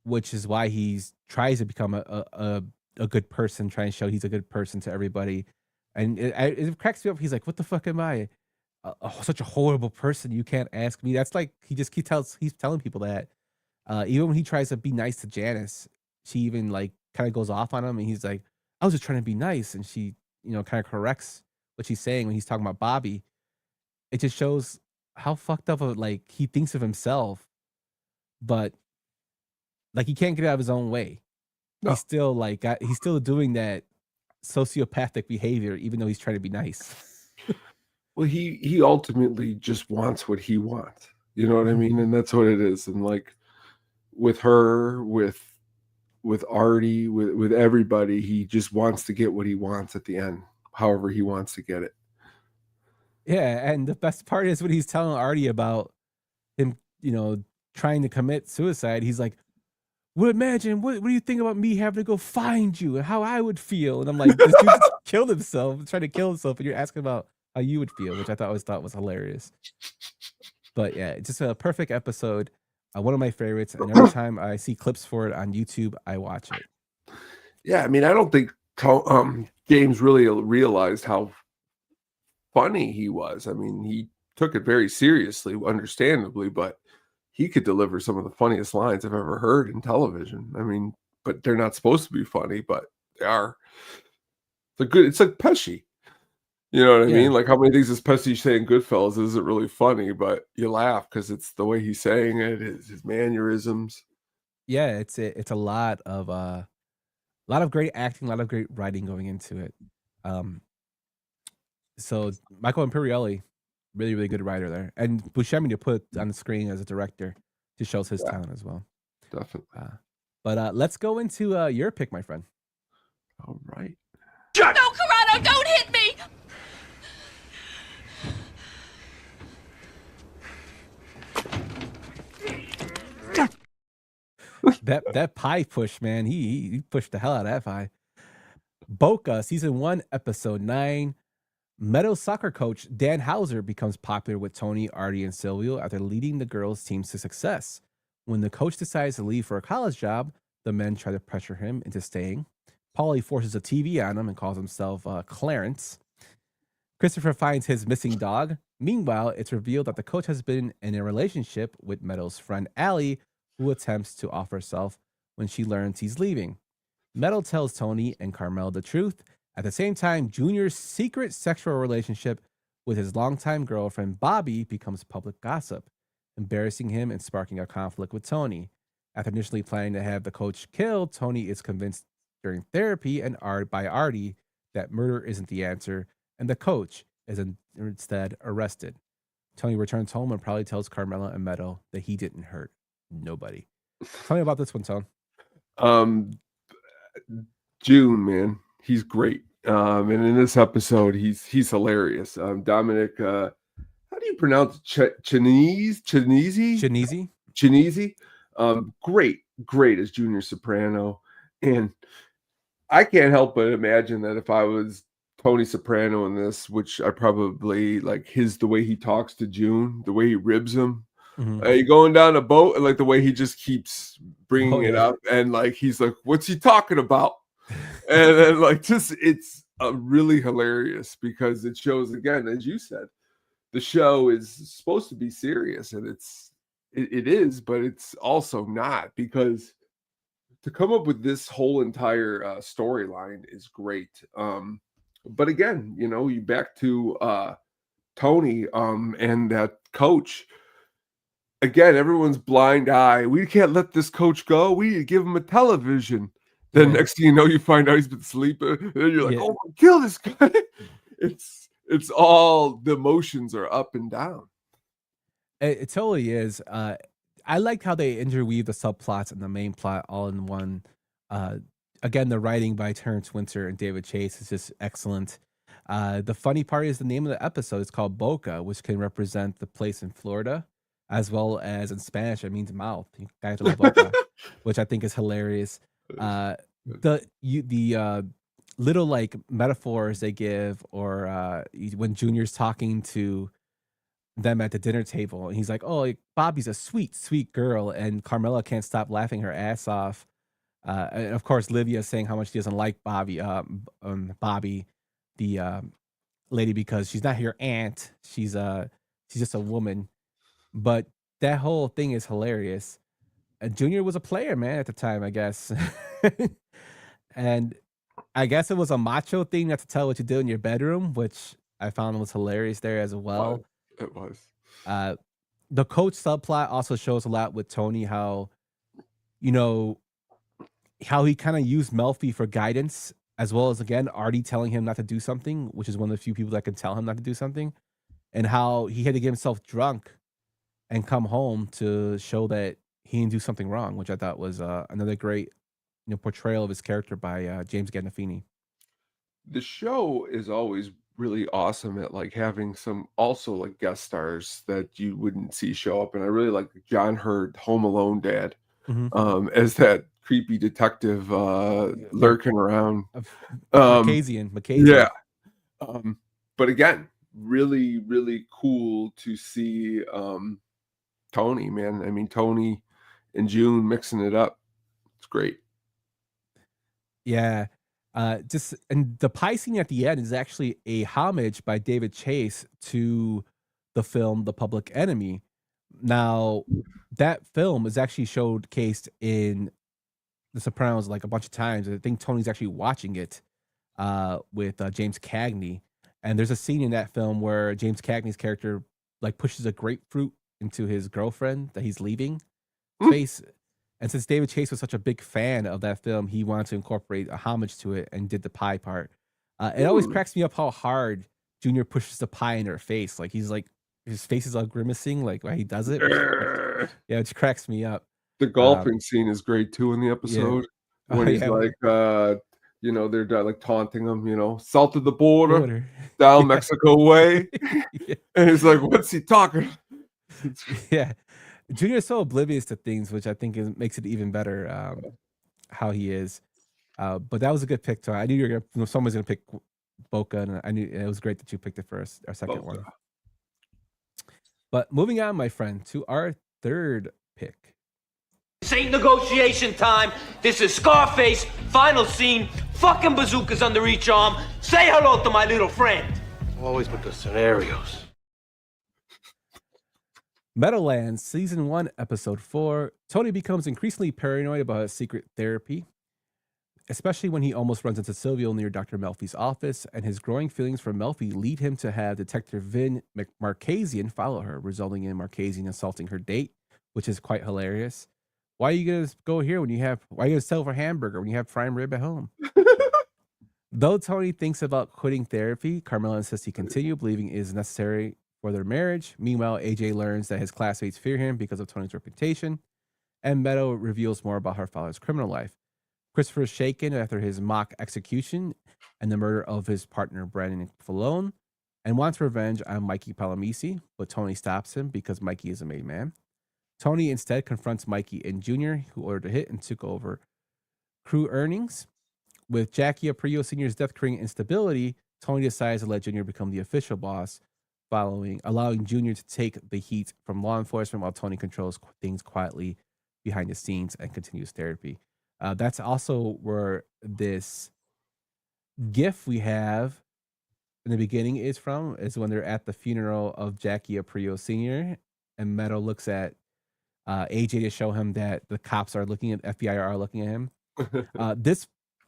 Which is why he tries to become a good person, trying to show he's a good person to everybody. And it cracks me up. He's like, "What the fuck am I? Such a horrible person. You can't ask me." That's like he's telling people that. Even when he tries to be nice to Janice, she even like kind of goes off on him, and he's like, "I was just trying to be nice," and she kind of corrects what she's saying when he's talking about Bobby. It just shows how fucked up like he thinks of himself, but like he can't get out of his own way. No. He's still doing that sociopathic behavior, even though he's trying to be nice. Well, he ultimately just wants what he wants. You know what I mean? And that's what it is. And like with her, with Artie, with everybody, he just wants to get what he wants at the end, however he wants to get it. Yeah, and the best part is when he's telling Artie about him, trying to commit suicide. He's like, "Well, imagine what do you think about me having to go find you and how I would feel?" And I'm like, "This dude just killed himself, trying to kill himself, and you're asking about how you would feel," which I always thought was hilarious. But yeah, just a perfect episode. One of my favorites, and every time I see clips for it on YouTube, I watch it. Yeah, I mean, I don't think James really realized how funny he was. I mean, he took it very seriously, understandably, but he could deliver some of the funniest lines I've ever heard in television. I mean, but they're not supposed to be funny, but they are. It's like Pesci. You know what I mean? Like, how many things is Pesci saying Goodfellas isn't really funny, but you laugh because it's the way he's saying it, his mannerisms. Yeah, it's a lot of great acting, a lot of great writing going into it. So Michael Imperioli, really, really good writer there. And Buscemi to put on the screen as a director just shows his talent as well. Definitely. But let's go into your pick, my friend. All right. No, Corrado, don't hit me! That pie push, man. He pushed the hell out of that pie. Boca, season 1, episode 9. Meadows soccer coach Dan Hauser becomes popular with Tony, Artie, and Silvio after leading the girls' teams to success. When the coach decides to leave for a college job, the men try to pressure him into staying. Paulie forces a TV on him and calls himself Clarence. Christopher finds his missing dog. Meanwhile, it's revealed that the coach has been in a relationship with Meadows' friend Allie, who attempts to off herself when she learns he's leaving. Meadow tells Tony and Carmel the truth. At the same time, Junior's secret sexual relationship with his longtime girlfriend Bobby becomes public gossip, embarrassing him and sparking a conflict with Tony. After initially planning to have the coach killed, Tony is convinced during therapy and by Artie that murder isn't the answer, and the coach is instead arrested. Tony returns home and probably tells Carmela and Meadow that he didn't hurt nobody. Tell me about this one, Tone. June, man, he's great. And in this episode, he's hilarious. Dominic, how do you pronounce Chinese? Great as Junior Soprano. And I can't help but imagine that if I was Tony Soprano in this, which I probably like the way he talks to June, the way he ribs him. Mm-hmm. Are you going down a boat? And like the way he just keeps bringing it up, and like he's like, "What's he talking about?" And then like it's really hilarious because it shows, again, as you said, the show is supposed to be serious, and it is, but it's also not, because to come up with this whole entire storyline is great. But again, you back to Tony and that coach. Again, everyone's blind eye. We can't let this coach go. We need to give him a television. Then next thing you know, you find out he's been sleeping. And then you're like, oh, kill this guy. It's all the emotions are up and down. It totally is. I liked how they interweave the subplots and the main plot all in one. Again, the writing by Terrence Winter and David Chase is just excellent. The funny part is the name of the episode is called Boca, which can represent the place in Florida, as well as in Spanish it means mouth. Cállate la boca, which I think is hilarious. The little like metaphors they give, or when Junior's talking to them at the dinner table, and he's like, "Oh, like, Bobby's a sweet, sweet girl," and Carmela can't stop laughing her ass off. And of course, Livia saying how much she doesn't like Bobby, the lady, because she's not your aunt. She's just a woman. But that whole thing is hilarious. Junior was a player, man, at the time, I guess. And I guess it was a macho thing not to tell what you do in your bedroom, which I found was hilarious there as well. It was. The coach subplot also shows a lot with Tony, how how he kind of used Melfi for guidance, as well as, again, Artie telling him not to do something, which is one of the few people that can tell him not to do something, and how he had to get himself drunk and come home to show that he didn't do something wrong, which I thought was another great portrayal of his character by James Gandolfini. The show is always really awesome at like having some also like guest stars that you wouldn't see show up, and I really like John Hurt, Home Alone dad, as that creepy detective lurking around. Macasian. Yeah. But again, really, really cool to see Tony, man. I mean, Tony and June mixing it up. It's great. Yeah. And the pie scene at the end is actually a homage by David Chase to the film The Public Enemy. Now, that film is actually showcased in The Sopranos like a bunch of times. I think Tony's actually watching it with James Cagney. And there's a scene in that film where James Cagney's character like pushes a grapefruit into his girlfriend that he's leaving face. And since David Chase was such a big fan of that film, he wanted to incorporate a homage to it and did the pie part. It always cracks me up how hard Junior pushes the pie in her face. Like he's like, his face is all grimacing, like while he does it. Yeah, it cracks me up. The golfing scene is great too in the episode. When he's like, they're like taunting him, south of the border, down Mexico way. And he's like, what's he talking? Yeah. Junior's so oblivious to things, which I think makes it even better how he is. But that was a good pick, Tony. I knew someone's gonna pick Boca, and I knew it was great that you picked it for our second one. But moving on, my friend, to our third pick. This ain't negotiation time. This is Scarface, final scene, fucking bazookas under each arm. Say hello to my little friend. Always with the scenarios. Meadowlands, Season 1, Episode 4. Tony becomes increasingly paranoid about his secret therapy, especially when he almost runs into Silvio near Dr. Melfi's office, and his growing feelings for Melfi lead him to have Detective Vin Marchesian follow her, resulting in Marchesian assaulting her date, which is quite hilarious. Why are you going to go here why are you going to settle for hamburger when you have prime rib at home? Though Tony thinks about quitting therapy, Carmela insists he continue, believing it is necessary for their marriage. Meanwhile, AJ learns that his classmates fear him because of Tony's reputation, and Meadow reveals more about her father's criminal life. Christopher is shaken after his mock execution and the murder of his partner Brandon Falone, and wants revenge on Mikey Palomisi, but Tony stops him because Mikey is a made man. Tony instead confronts Mikey and Junior, who ordered a hit and took over crew earnings. With Jackie Aprio Sr.'s death creating instability, Tony decides to let Junior become the official boss, allowing Junior to take the heat from law enforcement while Tony controls things quietly behind the scenes and continues therapy. That's also where this gif we have in the beginning is from, is when they're at the funeral of Jackie Aprio Sr. and Meadow looks at AJ to show him that the cops are looking at, FBI are looking at him. This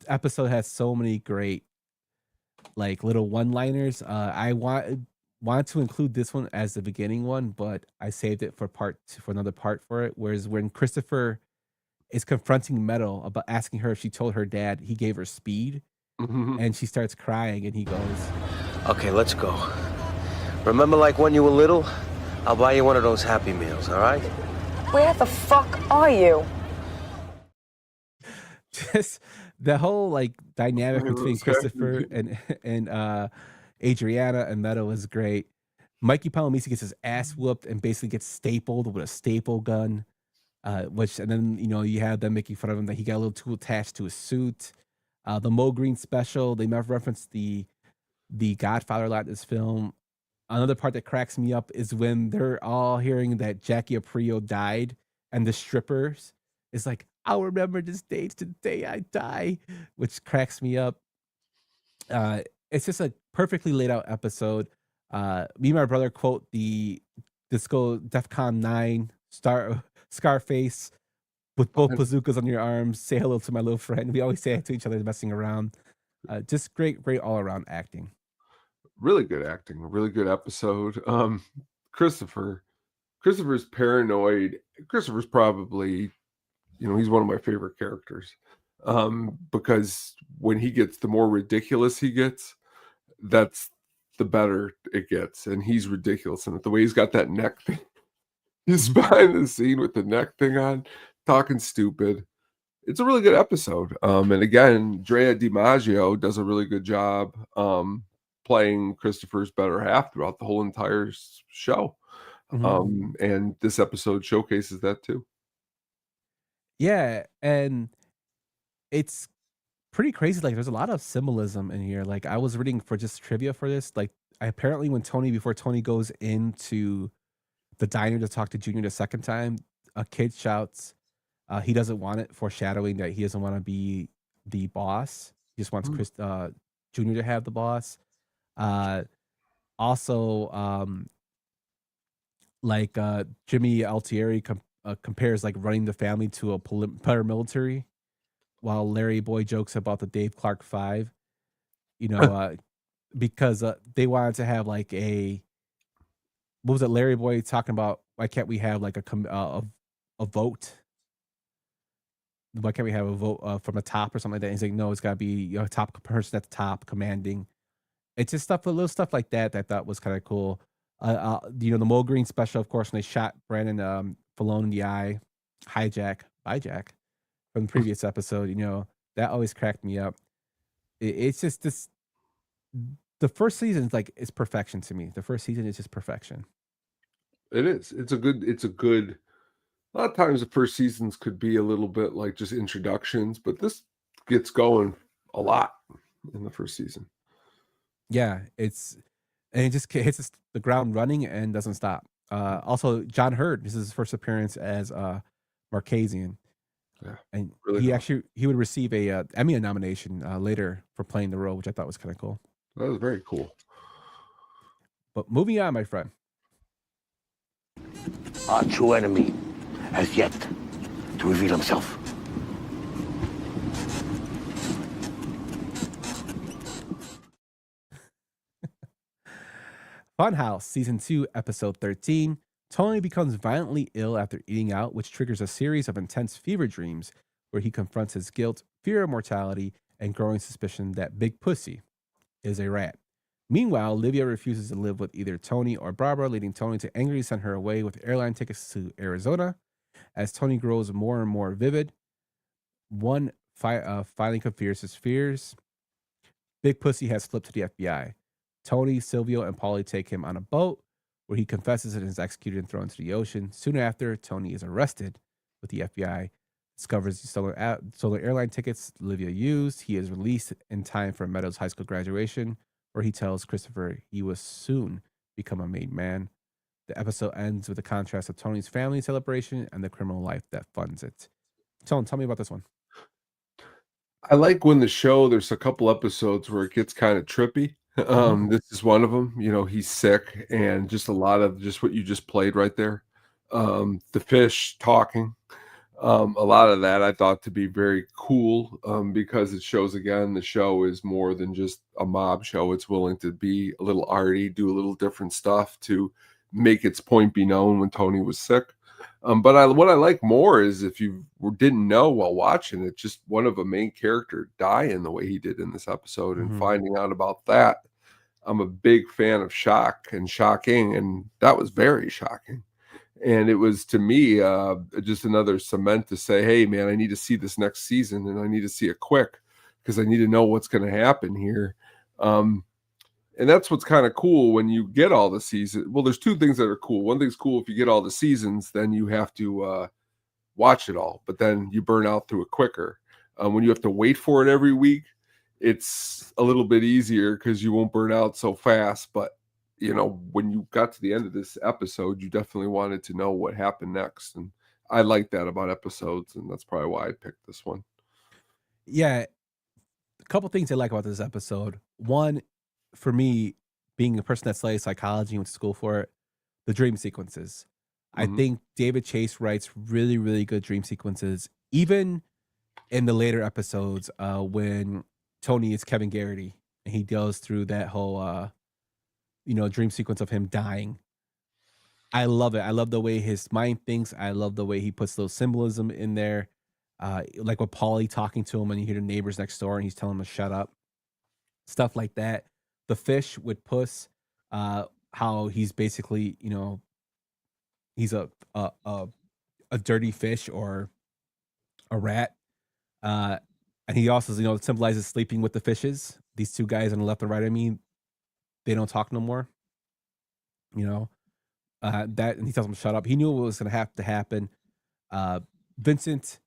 episode has so many great like little one-liners. I wanted to include this one as the beginning one, but I saved it for for another part for it. Whereas when Christopher is confronting Meadow about asking her if she told her dad he gave her speed, and she starts crying, and he goes, Okay, let's go. Remember like when you were little? I'll buy you one of those Happy Meals, all right? Where the fuck are you? just the whole like dynamic Yeah, between those Christopher Happy and Adriana and Meadow is great. Mikey Palomisi gets his ass whooped and basically gets stapled with a staple gun. And then you have them making fun of him that he got a little too attached to his suit. The Mo Green special, they referenced the Godfather a lot in this film. Another part that cracks me up is when they're all hearing that Jackie Aprio died, and the strippers is like, "I'll remember this day to the day I die," which cracks me up. It's just a perfectly laid out episode. Me and my brother quote the Disco DEFCON 9 Scarface with both bazookas on your arms. Say hello to my little friend. We always say it to each other, messing around. Just great all around acting. Really good acting, a really good episode. Christopher's paranoid. Christopher's probably, he's one of my favorite characters. Because when he gets, the more ridiculous he gets, that's the better it gets. And he's ridiculous. And the way he's got that neck thing, he's behind the scene with the neck thing on, talking stupid. It's a really good episode. And again, Drea DiMaggio does a really good job playing Christopher's better half throughout the whole entire show. And this episode showcases that too. Yeah, and it's pretty crazy. Like, there's a lot of symbolism in here. Like, I was reading for just trivia for this. Like, apparently before Tony goes into the diner to talk to Junior the second time, a kid shouts, he doesn't want it, foreshadowing that he doesn't want to be the boss. He just wants Junior to have the boss. Also, Jimmy Altieri compares like running the family to a paramilitary, while Larry Boy jokes about the Dave Clark 5, because they wanted to have like what was it? Larry Boy talking about, why can't we have like a vote? Why can't we have a vote from a top or something like that? And he's like, no, it's got to be a top person at the top commanding. It's just little stuff like that I thought was kind of cool. The Mo Green special, of course, when they shot Brandon Falone in the eye, hijack from the previous episode, that always cracked me up. It's just this. The first season is perfection to me. The first season is just perfection. It is. It's a good. A lot of times the first seasons could be a little bit like just introductions, but this gets going a lot in the first season. Yeah, it just hits the ground running and doesn't stop. Also, John Hurd, this is his first appearance as Marquesian. Yeah, and really he would receive a Emmy nomination later for playing the role, which I thought was kind of cool. That was very cool. But moving on, my friend. Our true enemy has yet to reveal himself. Funhouse, Season 2, Episode 13. Tony becomes violently ill after eating out, which triggers a series of intense fever dreams where he confronts his guilt, fear of mortality, and growing suspicion that Big Pussy is a rat. Meanwhile, Livia refuses to live with either Tony or Barbara, leading Tony to angrily send her away with airline tickets to Arizona. As Tony grows more and more vivid, one finally confirms his fears. Big Pussy has flipped to the FBI. Tony, Silvio, and Paulie take him on a boat where he confesses and is executed and thrown into the ocean. Soon after, Tony is arrested with the FBI, discovers the stolen airline tickets Livia used. He is released in time for Meadows' high school graduation, where he tells Christopher he will soon become a made man. The episode ends with a contrast of Tony's family celebration and the criminal life that funds it. Tony, tell me about this one. I like when there's a couple episodes where it gets kind of trippy. This is one of them. He's sick, and just a lot of just what you just played right there. The fish talking. A lot of that I thought to be very cool, because it shows, again, the show is more than just a mob show. It's willing to be a little arty, do a little different stuff to make its point be known when Tony was sick. But what I like more is, if you didn't know while watching it, just one of a main character dying the way he did in this episode, and finding out about that. I'm a big fan of shock and shocking, and that was very shocking. And it was, to me, just another cement to say, hey, man, I need to see this next season, and I need to see it quick because I need to know what's going to happen here. And that's what's kind of cool when you get all the seasons. Well, there's two things that are cool. One thing's cool, if you get all the seasons, then you have to watch it all, but then you burn out through it quicker. When you have to wait for it every week, it's a little bit easier because you won't burn out so fast. But when you got to the end of this episode, you definitely wanted to know what happened next. And I like that about episodes, and that's probably why I picked this one. Yeah. A couple things I like about this episode. One, for me, being a person that studies psychology and went to school for it, the dream sequences. I think David Chase writes really, really good dream sequences, even in the later episodes when Tony is Kevin Garrity and he goes through that whole dream sequence of him dying. I love it. I love the way his mind thinks. I love the way he puts those symbolism in there. Like with Paulie talking to him and you hear the neighbors next door and he's telling him to shut up. Stuff like that. The fish with Puss, how he's basically, he's a dirty fish or a rat. And he also, symbolizes sleeping with the fishes. These two guys on the left and right of me, they don't talk no more. That, and he tells him to shut up. He knew what was going to have to happen. Vincent,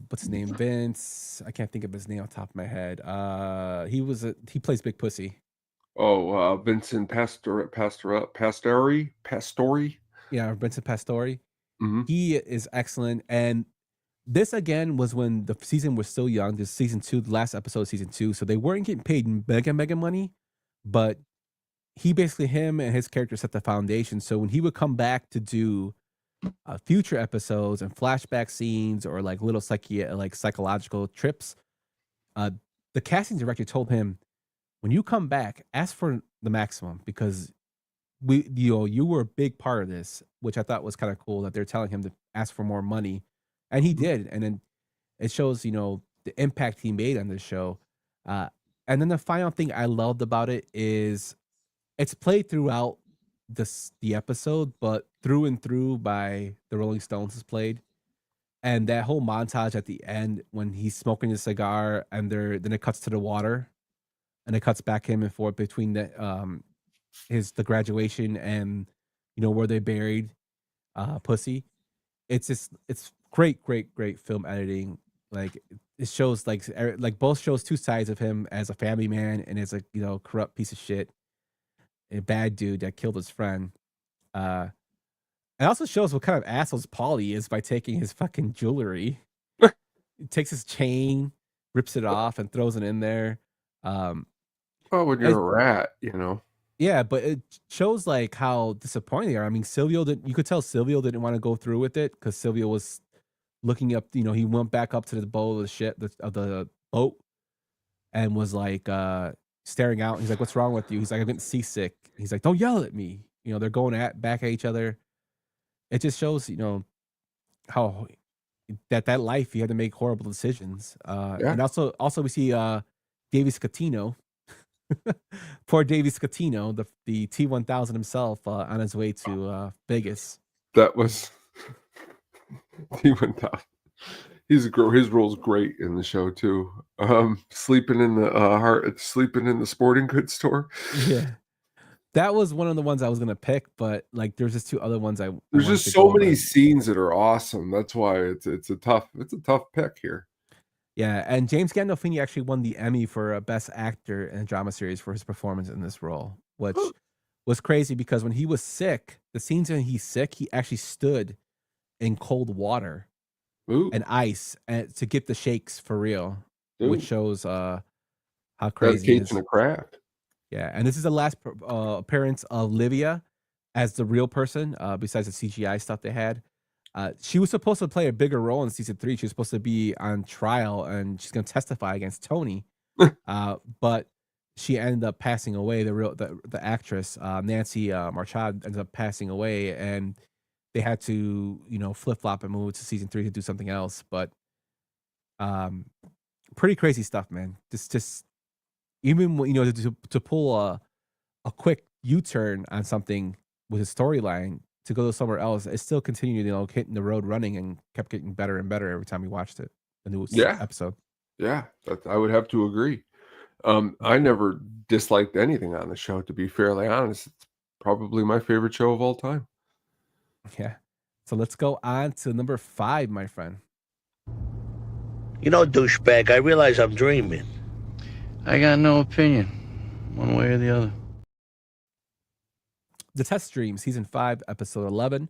what's his name? Vince. I can't think of his name off the top of my head. He plays Big Pussy. Oh, Vincent Pastori. Yeah, Vincent Pastori. He is excellent. And this again was when the season was still young. This season 2, the last episode of season 2. So they weren't getting paid mega money, but him and his character set the foundation. So when he would come back to do future episodes and flashback scenes or like little psychological trips, the casting director told him, when you come back, ask for the maximum because you were a big part of this, which I thought was kind of cool that they're telling him to ask for more money. And he did. And then it shows, the impact he made on this show. And then the final thing I loved about it is it's played throughout the episode, but through and through by the Rolling Stones is played. And that whole montage at the end when he's smoking his cigar and then it cuts to the water and it cuts back him and forth between the graduation and where they buried Pussy. It's great film editing. Like it shows like both shows two sides of him as a family man and as a corrupt piece of shit, a bad dude that killed his friend. It also shows what kind of assholes Paulie is by taking his fucking jewelry. He takes his chain, rips it off, and throws it in there. When you're a rat, Yeah, but it shows like how disappointing they are. I mean, you could tell Silvio didn't want to go through with it because Silvio was looking up, he went back up to the bow of the boat and was like staring out. He's like, "What's wrong with you?" He's like, "I'm getting seasick." He's like, "Don't yell at me." They're going back at each other. It just shows, how that life you had to make horrible decisions. And also we see Davey Scatino. Poor Davey Scatino, the T-1000 himself, on his way to Vegas. That was T-1000. His role's great in the show too. Sleeping in the sporting goods store. Yeah, that was one of the ones I was gonna pick, but like there's just two other ones There's just so many scenes that are awesome. That's why it's a tough pick here. Yeah, and James Gandolfini actually won the Emmy for Best Actor in a Drama Series for his performance in this role, which was crazy because when he was sick, the scenes when he's sick, he actually stood in cold water and ice to get the shakes for real, which shows how crazy he is. Dedication to craft. Yeah, and this is the last appearance of Livia as the real person, besides the CGI stuff they had. She was supposed to play a bigger role in season 3. She was supposed to be on trial and she's going to testify against Tony. But she ended up passing away. The actress, Nancy Marchand, ended up passing away, and they had to, flip flop and move to season 3 to do something else. But pretty crazy stuff, man. Just even to pull a quick U-turn on something with a storyline to go somewhere else, it still continued, hitting the road running and kept getting better and better every time we watched it. The new episode. Yeah, I would have to agree. I never disliked anything on the show, to be fairly honest. It's probably my favorite show of all time. Yeah. So let's go on to number 5, my friend. Douchebag, I realize I'm dreaming. I got no opinion, one way or the other. The Test Dream, season 5, episode 11.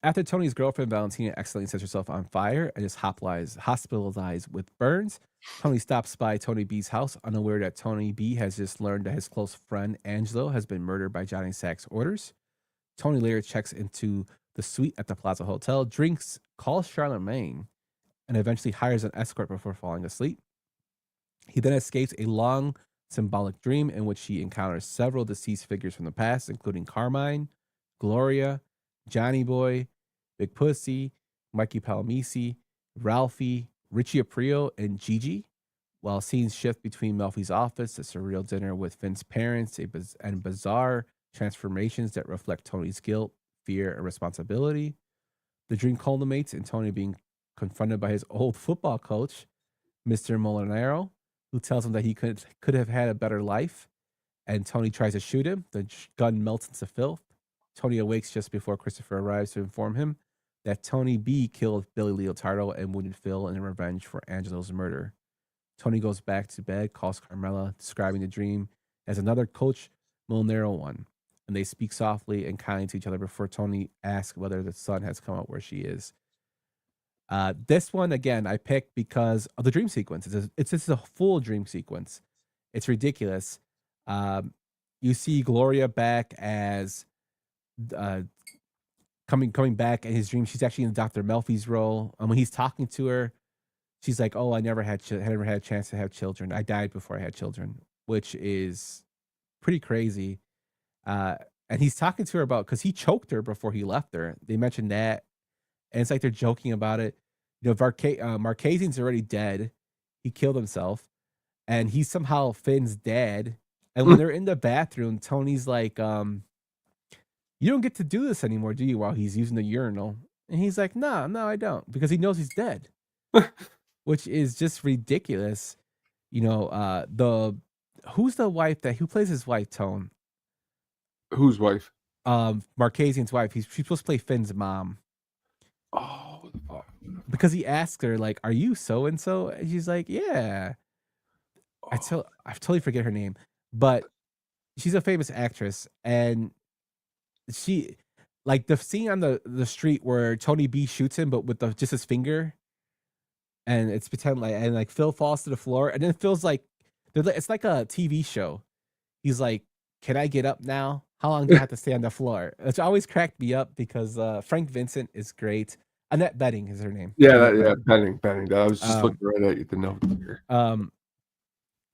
After Tony's girlfriend Valentina accidentally sets herself on fire and is hospitalized with burns, Tony stops by Tony B's house, unaware that Tony B has just learned that his close friend Angelo has been murdered by Johnny Sack's orders. Tony later checks into the suite at the Plaza Hotel, drinks, calls Charlemagne, and eventually hires an escort before falling asleep. He then escapes a long, symbolic dream in which he encounters several deceased figures from the past, including Carmine, Gloria, Johnny Boy, Big Pussy, Mikey Palomisi, Ralphie, Richie Aprile, and Gigi. While scenes shift between Melfi's office, a surreal dinner with Finn's parents, and bizarre transformations that reflect Tony's guilt, fear, and responsibility. The dream culminates in Tony being confronted by his old football coach, Mr. Molinaro, who tells him that he could have had a better life. And Tony tries to shoot him. The gun melts into filth. Tony awakes just before Christopher arrives to inform him that Tony B killed Billy Leotardo and wounded Phil in revenge for Angelo's murder. Tony goes back to bed, calls Carmela, describing the dream as another Coach Molinaro one. And they speak softly and kindly to each other before Tony asks whether the sun has come out where she is. This one, again, I picked because of the dream sequence. It's just a full dream sequence. It's ridiculous. You see Gloria back as coming back in his dream. She's actually in Dr. Melfi's role. And when he's talking to her, she's like, "Oh, I never had a chance to have children. I died before I had children," which is pretty crazy. And he's talking to her about, because he choked her before he left her. They mentioned that. And it's like they're joking about it. Marchese's already dead. He killed himself. And he's somehow Finn's dad. And when they're in the bathroom, Tony's like, "You don't get to do this anymore, do you?" While he's using the urinal. And he's like, no, I don't. Because he knows he's dead. Which is just ridiculous. Who's the wife who plays his wife, Tone? Whose wife? Marchese's wife. She's supposed to play Finn's mom. Oh, because he asked her, like, "Are you so and so?" And she's like, "Yeah." I totally forget her name, but she's a famous actress, and she, like, the scene on the street where Tony B shoots him, but with just his finger, and it's pretend like Phil falls to the floor, and then Phil's like, it's like a TV show. He's like, "Can I get up now? How long do I have to stay on the floor?" It's always cracked me up because Frank Vincent is great. Annette Bening is her name. Yeah, Bening. I was just looking right at you, the note here.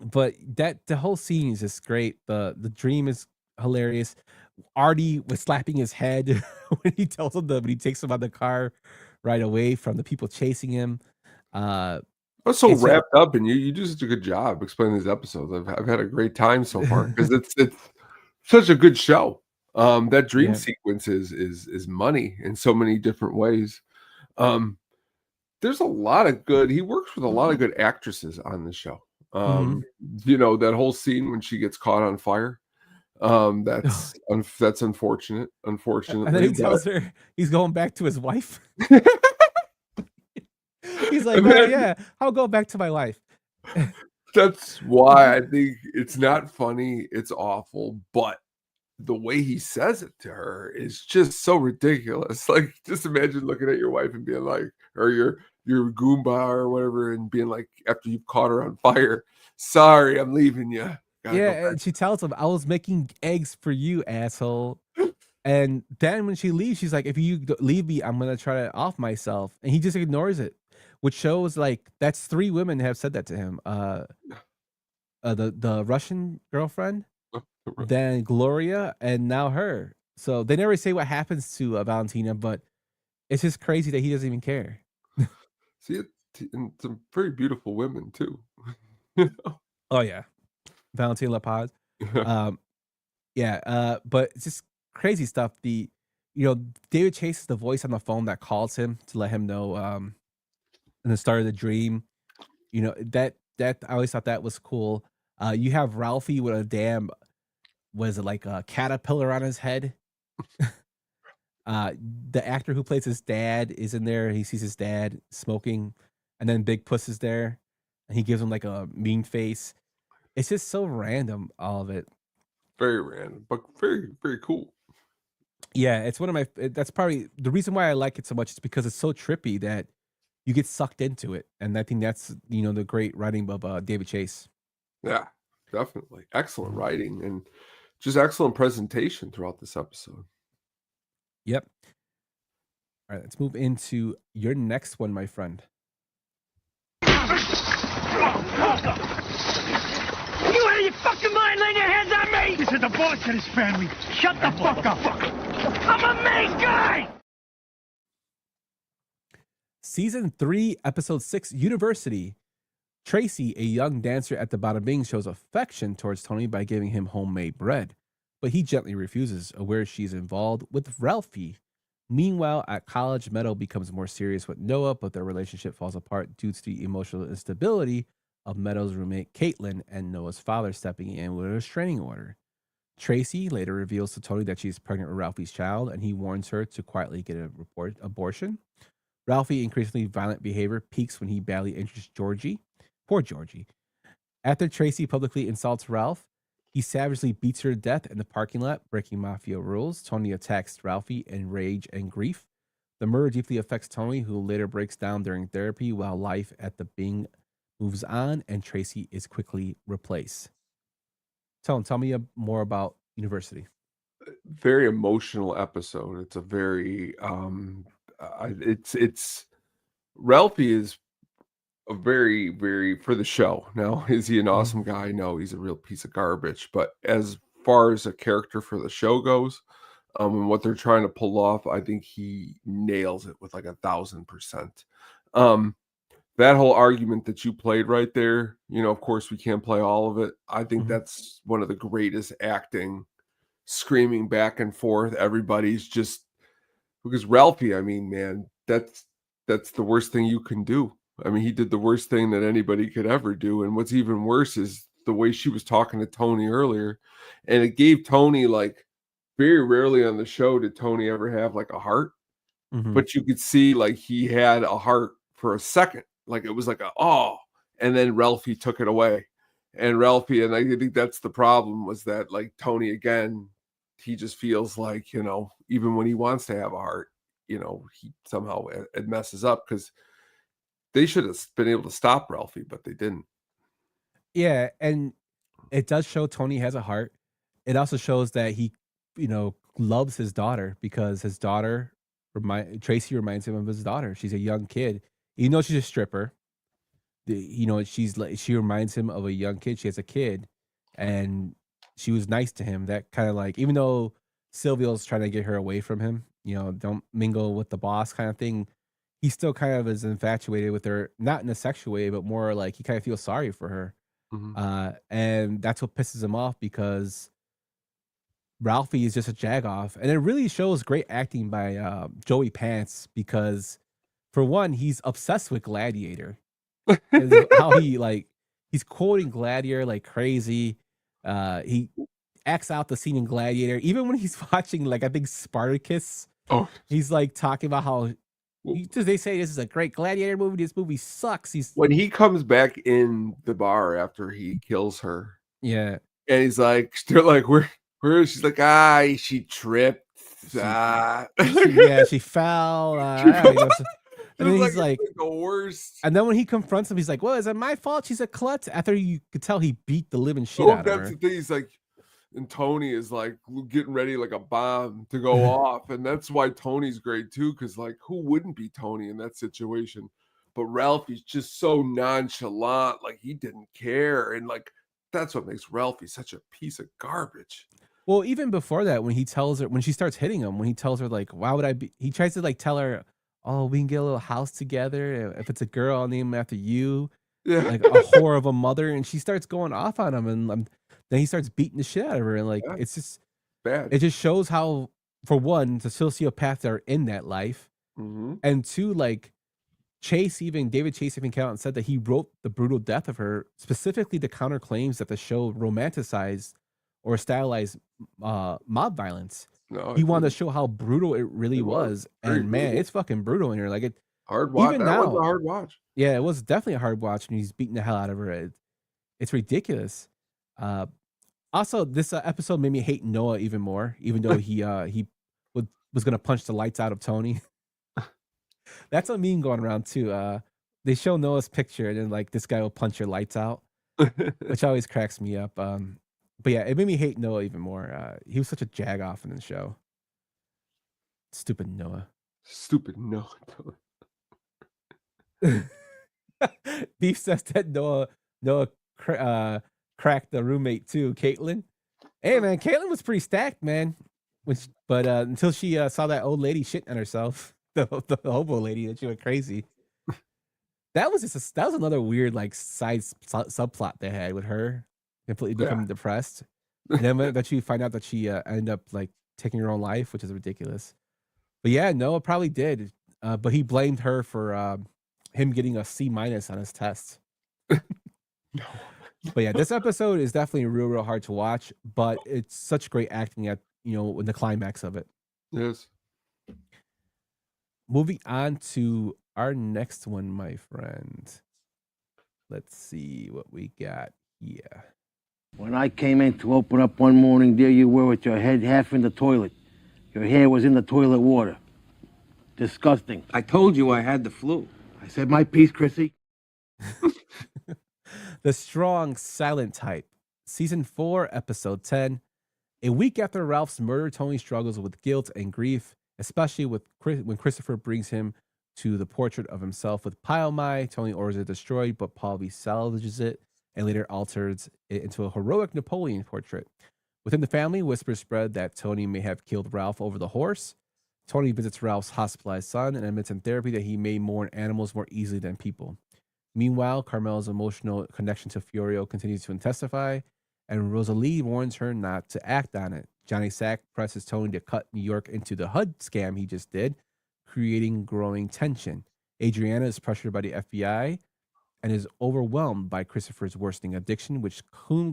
But the whole scene is just great. The dream is hilarious. Artie was slapping his head when he tells him when he takes him on the car right away from the people chasing him. I was so wrapped up, and you do such a good job explaining these episodes. I've had a great time so far because it's such a good show. That dream sequence is money in so many different ways. There's a lot of good. He works with a lot of good actresses on the show. That whole scene when she gets caught on fire. That's unfortunate. Unfortunately, and then he tells her he's going back to his wife. He's like, "Oh yeah, I'll go back to my wife." That's why I think it's not funny. It's awful, but the way he says it to her is just so ridiculous. Like, just imagine looking at your wife and being like, or your Goomba or whatever, and being like, after you've caught her on fire, "Sorry, I'm leaving you." And she tells him, "I was making eggs for you, asshole." And then when she leaves, she's like, if you leave me, I'm going to try to off myself. And he just ignores it, which shows like that's 3 women have said that to him. The Russian girlfriend, then Gloria, and now her. So they never say what happens to Valentina, but it's just crazy that he doesn't even care. See, and some very beautiful women too. Oh yeah, Valentina La Paz. But it's just crazy stuff. David Chase is the voice on the phone that calls him to let him know in the start of the dream. That I always thought that was cool. You have Ralphie with a caterpillar on his head. The actor who plays his dad is in there. He sees his dad smoking, and then Big Puss is there, and he gives him like a mean face. It's just so random, all of it. Very random, but very, very cool. Yeah, it's one of my. That's probably the reason why I like it so much. Is because it's so trippy that you get sucked into it, and I think that's the great writing of David Chase. Yeah, definitely excellent writing and just excellent presentation throughout this episode. Yep. All right, let's move into your next one, my friend. You out of your fucking mind laying your hands on me? This is the boss of this family. Shut the fuck up. I'm a main guy! Season 3, Episode 6, University. Tracy, a young dancer at the Bada Bing, shows affection towards Tony by giving him homemade bread, but he gently refuses, aware she's involved with Ralphie. Meanwhile, at college, Meadow becomes more serious with Noah, but their relationship falls apart due to the emotional instability of Meadow's roommate Caitlin and Noah's father stepping in with a restraining order. Tracy later reveals to Tony that she's pregnant with Ralphie's child, and he warns her to quietly get an abortion. Ralphie increasingly violent behavior peaks when he badly injures Georgie. Poor Georgie. After Tracy publicly insults Ralph, he savagely beats her to death in the parking lot, breaking mafia rules. Tony attacks Ralphie in rage and grief. The murder deeply affects Tony, who later breaks down during therapy while life at the Bing moves on and Tracy is quickly replaced. Tone, tell me more about University. Very emotional episode. It's a very it's Ralphie is a very, very for the show. Now, is he an awesome guy? No, he's a real piece of garbage. But as far as a character for the show goes, and what they're trying to pull off, I think he nails it with like 1,000%. That whole argument that you played right there, of course we can't play all of it. I think that's one of the greatest acting, screaming back and forth. Everybody's just because Ralphie, I mean, man, that's the worst thing you can do. I mean, he did the worst thing that anybody could ever do. And what's even worse is the way she was talking to Tony earlier. And it gave Tony, like, very rarely on the show did Tony ever have like a heart. But you could see like he had a heart for a second. Like it was like and then Ralphie took it away. And Ralphie, and I think that's the problem, was that like Tony, again, he just feels like, even when he wants to have a heart, he somehow it messes up, because they should have been able to stop Ralphie, but they didn't. Yeah, and it does show Tony has a heart. It also shows that he, loves his daughter, because his daughter, Tracy reminds him of his daughter. She's a young kid. Even though she's a stripper, she reminds him of a young kid. She has a kid, and she was nice to him. That kind of like, even though Silvio's trying to get her away from him, don't mingle with the boss kind of thing, he still kind of is infatuated with her, not in a sexual way, but more like he kind of feels sorry for her. And that's what pisses him off, because Ralphie is just a jagoff. And it really shows great acting by Joey Pants, because for one, he's obsessed with Gladiator. How he's quoting Gladiator like crazy. He acts out the scene in Gladiator. Even when he's watching, like, I think Spartacus, he's like talking about how they say this is a great Gladiator movie. This movie sucks. When he comes back in the bar after he kills her. Yeah. And he's like, they're like, where is she? She's like, she tripped. She fell. And then he's like the worst. And then when he confronts him, he's like, well, is it my fault she's a klutz? After you could tell he beat the living shit out of her. That's the thing. He's like, and Tony is like getting ready like a bomb to go off. And that's why Tony's great too, because like who wouldn't be Tony in that situation? But Ralphie's just so nonchalant, like he didn't care. And like that's what makes Ralphie such a piece of garbage. Well, even before that, when he tells her, when she starts hitting him, when he tells her like, why would I be, he tries to like tell her, oh, we can get a little house together. If it's a girl, I'll name him after you. Yeah. Like a whore of a mother. And she starts going off on him. And then he starts beating the shit out of her. And like, it's just bad. It just shows how, for one, the sociopaths that are in that life. Mm-hmm. And two, like David Chase even came out and said that he wrote the brutal death of her specifically to counter claims that the show romanticized or stylized mob violence. No, he wanted to show how brutal it really was. And man, brutal. It's fucking brutal in here. Like hard watch. Even that now, was a hard watch. Yeah, it was definitely a hard watch when he's beating the hell out of her. It's ridiculous. Also, this episode made me hate Noah even more, even though he was gonna punch the lights out of Tony. That's a meme going around too. They show Noah's picture and then like this guy will punch your lights out, which always cracks me up. But yeah, it made me hate Noah even more. He was such a jag off in the show. Stupid Noah. Stupid Noah. Beef says that Noah cracked the roommate too, Caitlin. Hey man, Caitlin was pretty stacked, man. But until she saw that old lady shitting on herself, the hobo lady, that she went crazy. That was another weird like side subplot they had with her completely becoming depressed, and then that you find out that she ended up like taking her own life, which is ridiculous. But yeah, Noah probably did, but he blamed her for him getting a C- on his test. No. But yeah, this episode is definitely real hard to watch, but it's such great acting at in the climax of it. Yes. Moving on to our next one, my friend. Let's see what we got here. When I came in to open up one morning, there you were with your head half in the toilet. Your hair was in the toilet water. Disgusting. I told you I had the flu. I said my piece, Chrissy. The Strong Silent Type, Season 4, Episode 10. A week after Ralph's murder, Tony struggles with guilt and grief, especially when Christopher brings him to the portrait of himself with Pyomai. Tony orders it destroyed, but Paul salvages it and later alters it into a heroic Napoleon portrait. Within the family, whispers spread that Tony may have killed Ralph over the horse. Tony visits Ralph's hospitalized son and admits in therapy that he may mourn animals more easily than people. Meanwhile, Carmel's emotional connection to Fiorio continues to intensify, and Rosalie warns her not to act on it. Johnny Sack presses Tony to cut New York into the HUD scam he just did, creating growing tension. Adriana is pressured by the FBI and is overwhelmed by Christopher's worsening addiction, which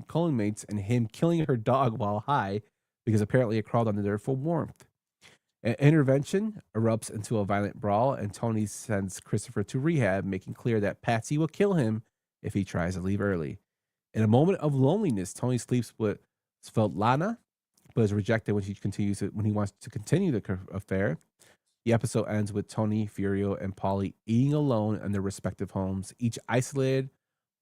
culminates in him killing her dog while high because apparently it crawled under there for warmth. An intervention erupts into a violent brawl, and Tony sends Christopher to rehab, making clear that Patsy will kill him if he tries to leave early. In a moment of loneliness, Tony sleeps with Svetlana, but is rejected when he wants to continue the affair. The episode ends with Tony, Fiorio, and Paulie eating alone in their respective homes, each isolated,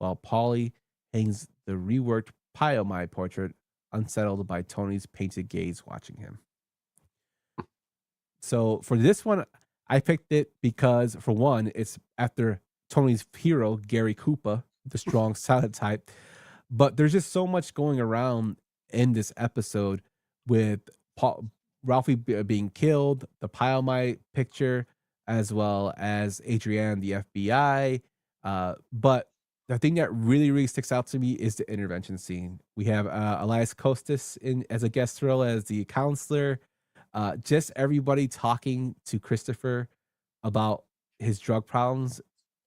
while Paulie hangs the reworked Pyomai portrait, unsettled by Tony's painted gaze watching him. So for this one, I picked it because, for one, it's after Tony's hero, Gary Koopa, the Strong Silent Type. But there's just so much going around in this episode with Ralphie being killed, the Pyomai picture, as well as Adrienne, the FBI. But the thing that really sticks out to me is the intervention scene. We have Elias Kostas as a guest role as the counselor. Just everybody talking to Christopher about his drug problems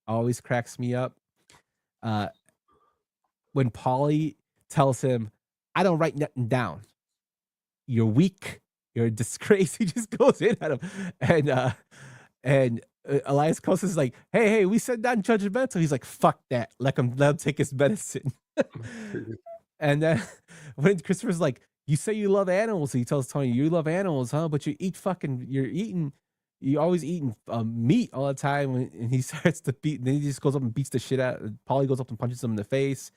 always cracks me up. When Paulie tells him, I don't write nothing down. You're weak. You're a disgrace. He just goes in at him. And Elias Kostas is like, hey, we said non-judgmental. He's like, fuck that. Let him take his medicine. And then when Christopher's like, you say you love animals. He tells Tony, you love animals, huh? But you always eating meat all the time. And he starts to beat, and then he just goes up and beats the shit out. Paulie goes up and punches him in the face.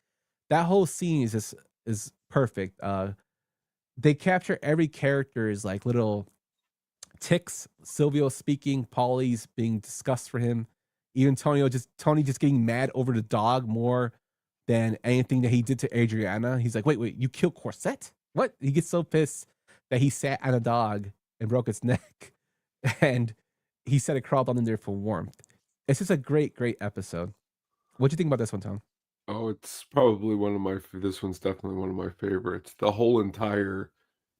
That whole scene is perfect. they capture every character's like little ticks. Silvio speaking, Paulie's being disgust for him. Even Tony just getting mad over the dog more than anything that he did to Adriana. He's like, wait, you killed Corset? What? He gets so pissed that he sat on a dog and broke its neck. And he said it crawled under there for warmth. It's just a great episode. What do you think about this one, Tom? Oh, it's probably this one's definitely one of my favorites. The whole entire,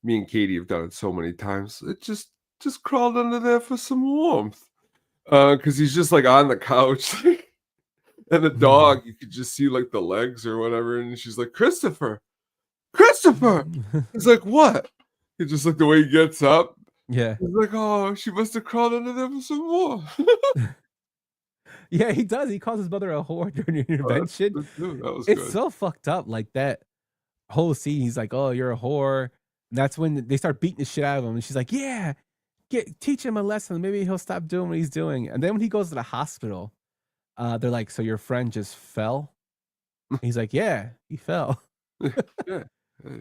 me and Katie have done it so many times. It just crawled under there for some warmth. Because he's just like on the couch. And the dog, you could just see like the legs or whatever. And she's like, Christopher. He's like, what? It's just like the way he gets up. Yeah. He's like, oh, she must have crawled under there for some more. Yeah, he does. He calls his mother a whore during an intervention. That was It's good. so fucked up. Like that whole scene, he's like, oh, you're a whore. And that's when they start beating the shit out of him. And she's like, yeah, teach him a lesson. Maybe he'll stop doing what he's doing. And then when he goes to the hospital, they're like, so your friend just fell? He's like, yeah, he fell. Yeah.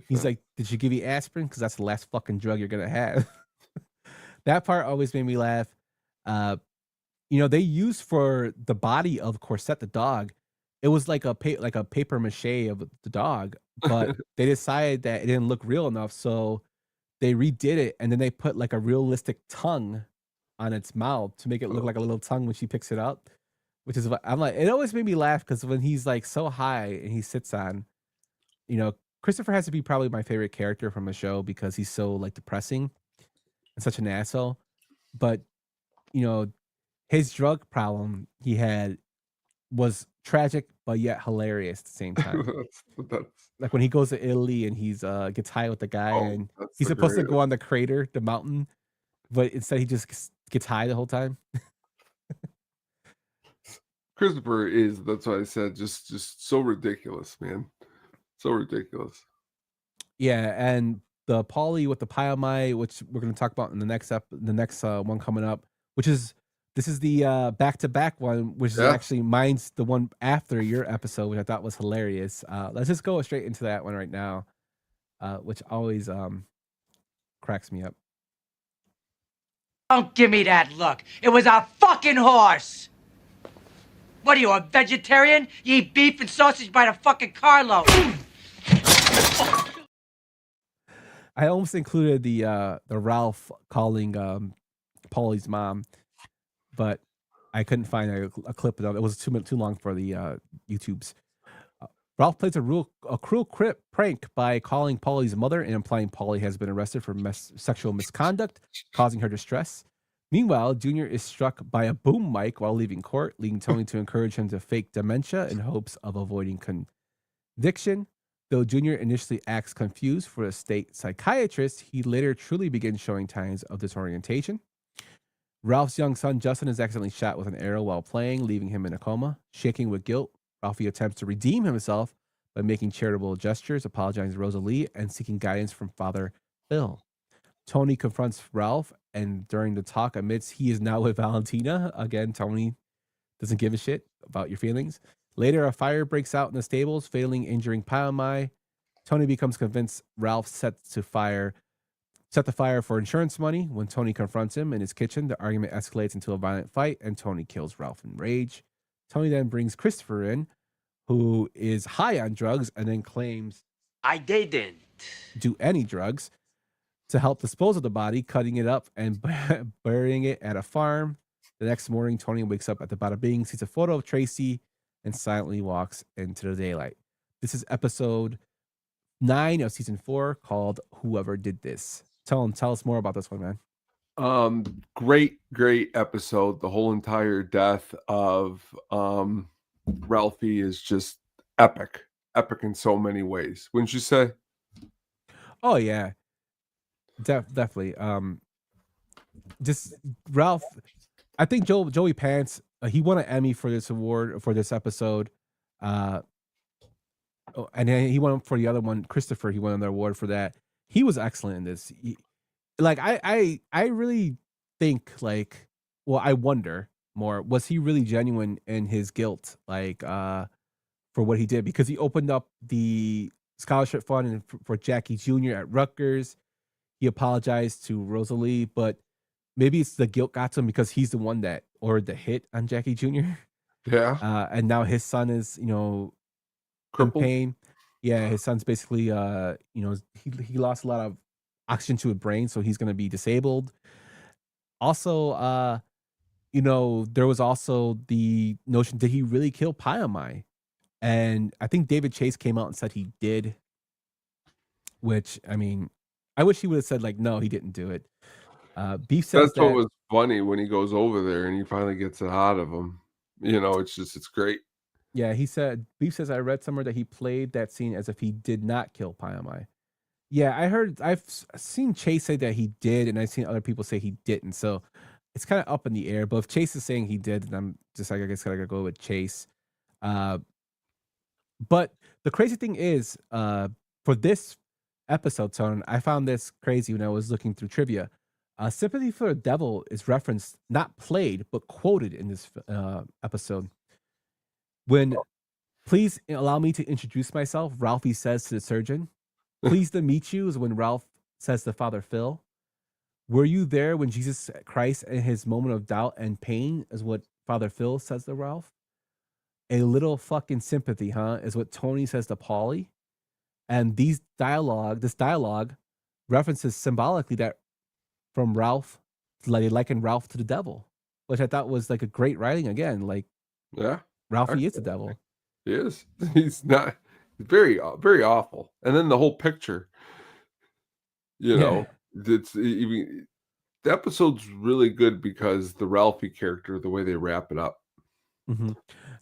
He's like, did she give you aspirin? Because that's the last fucking drug you're going to have. That part always made me laugh. They used for the body of Corset the dog, it was like a paper mache of the dog, but they decided that it didn't look real enough, so they redid it, and then they put like a realistic tongue on its mouth to make it look like a little tongue when she picks it up, which is what I'm like. It always made me laugh because when he's like so high and he sits on, Christopher has to be probably my favorite character from the show because he's so like depressing and such an asshole, but his drug problem he had was tragic but yet hilarious at the same time. Like when he goes to Italy and he's gets high with the guy and he's supposed to go on the mountain, but instead he just gets high the whole time. Christopher that's why I said just so ridiculous, man. So ridiculous. Yeah, and the Paulie with the Pyomai, which we're going to talk about in the next one coming up, this is the back-to-back one, which is actually mine's the one after your episode, which I thought was hilarious. Let's just go straight into that one right now, which always cracks me up. Don't give me that look. It was a fucking horse. What are you, a vegetarian? You eat beef and sausage by the fucking carload. I almost included the Ralph calling Paulie's mom, but I couldn't find a clip of it. It was too long for the YouTubes. Ralph plays a cruel prank by calling Paulie's mother and implying Paulie has been arrested for sexual misconduct, causing her distress. Meanwhile, Junior is struck by a boom mic while leaving court, leading Tony to encourage him to fake dementia in hopes of avoiding conviction. Though Junior initially acts confused for a state psychiatrist, he later truly begins showing signs of disorientation. Ralph's young son, Justin, is accidentally shot with an arrow while playing, leaving him in a coma. Shaking with guilt, Ralphie attempts to redeem himself by making charitable gestures, apologizing to Rosalie, and seeking guidance from Father Phil. Tony confronts Ralph, and during the talk admits he is now with Valentina. Again, Tony doesn't give a shit about your feelings. Later, a fire breaks out in the stables, fatally injuring Pyomai. Tony becomes convinced Ralph set the fire for insurance money. When Tony confronts him in his kitchen, the argument escalates into a violent fight, and Tony kills Ralph in rage. Tony then brings Christopher in, who is high on drugs, and then claims I didn't do any drugs, to help dispose of the body, cutting it up and burying it at a farm. The next morning, Tony wakes up at the Bada Bing, sees a photo of Tracy, and silently walks into the daylight. This is episode 9 of season 4, called Whoever Did This. Tell us more about this one, man. Great episode. The whole entire death of Ralphie is just epic in so many ways, wouldn't you say? Oh yeah, definitely. Just Ralph. I think Joey Pants. He won an Emmy for this award for this episode. And then he won for the other one. Christopher, he won another award for that. He was excellent in this. I really think I wonder more, was he really genuine in his guilt for what he did? Because he opened up the scholarship fund and for Jackie Jr. at Rutgers. He apologized to Rosalie, but maybe it's the guilt got to him because he's the one that ordered the hit on Jackie Jr. Yeah. And now his son is, in Crippled? pain. Yeah, his son's basically, he lost a lot of oxygen to his brain, so he's going to be disabled. Also, there was also the notion, did he really kill Pyamai? And I think David Chase came out and said he did, which, I mean, I wish he would have said, like, no, he didn't do it. Beef says That's what was funny when he goes over there and he finally gets it out of him. It's great. Yeah, Beef says, I read somewhere that he played that scene as if he did not kill Pyamai. Yeah, I've seen Chase say that he did, and I've seen other people say he didn't. So it's kind of up in the air. But if Chase is saying he did, then I'm just like, I guess I gotta go with Chase. But the crazy thing is, for this episode, Tone, I found this crazy when I was looking through trivia. Sympathy for the Devil is referenced, not played, but quoted in this episode. When, please allow me to introduce myself, Ralphie says to the surgeon. Pleased to meet you is when Ralph says to Father Phil. Were you there when Jesus Christ in his moment of doubt and pain is what Father Phil says to Ralph. A little fucking sympathy, huh? Is what Tony says to Paulie. And this dialogue references symbolically that from Ralph, like liken Ralph to the devil, which I thought was like a great writing again. Like, yeah, Ralphie is the devil. He is. He's not. Very, very awful. And then the whole picture, it's even the episode's really good because the Ralphie character, the way they wrap it up. Mm-hmm.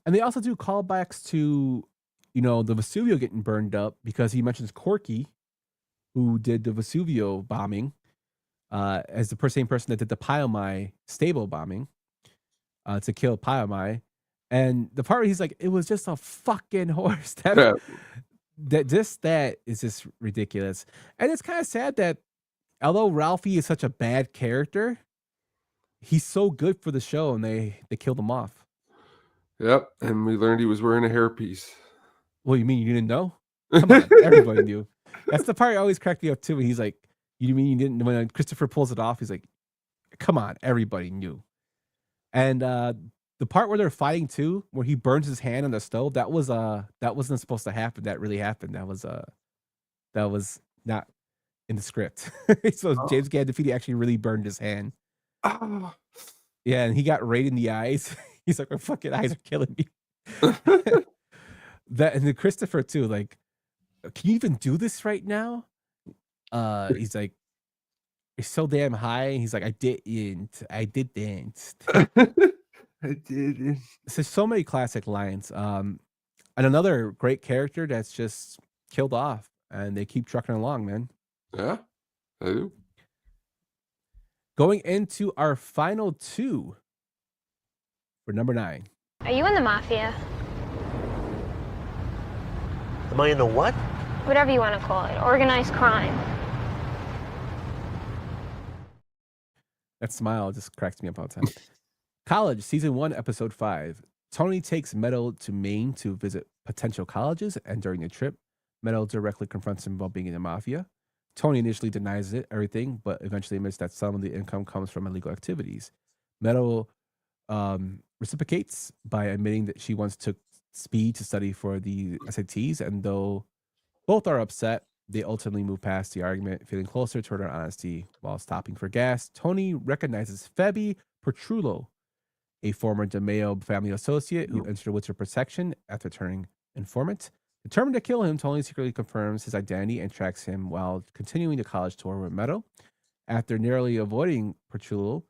And they also do callbacks to, the Vesuvio getting burned up because he mentions Corky, who did the Vesuvio bombing, as the same person that did the Pyamai stable bombing to kill Pyamai. And the part where he's like, it was just a fucking horse. That is just ridiculous. And it's kind of sad that although Ralphie is such a bad character, he's so good for the show and they killed him off. Yep. And we learned he was wearing a hairpiece. Well, you mean you didn't know? Come on, everybody knew. That's the part that always cracked me up too. When he's like, you mean you didn't? When Christopher pulls it off, he's like, come on, everybody knew. And the part where they're fighting too, where he burns his hand on the stove, that wasn't supposed to happen. That really happened. That was not in the script. So James Gandolfini actually really burned his hand. Oh. Yeah, and he got right in the eyes. He's like, my fucking eyes are killing me. That and then Christopher too, like, can you even do this right now? He's like, it's so damn high. He's like, I didn't. I didn't. So many classic lines. And another great character that's just killed off, and they keep trucking along, man. Yeah, they do. Going into our final two for number 9. Are you in the mafia? Am I in the what? Whatever you want to call it. Organized crime. That smile just cracks me up all the time. College, season 1, episode 5. Tony takes Meadow to Maine to visit potential colleges, and during the trip, Meadow directly confronts him about being in the mafia. Tony initially denies everything, but eventually admits that some of the income comes from illegal activities. Meadow reciprocates by admitting that she once took speed to study for the SATs, and though both are upset, they ultimately move past the argument, feeling closer toward her honesty. While stopping for gas, Tony recognizes Febby Petrullo, a former DeMeo family associate who entered with her protection after turning informant. Determined to kill him, Tony secretly confirms his identity and tracks him while continuing the college tour with Meadow. After narrowly avoiding Petrullo,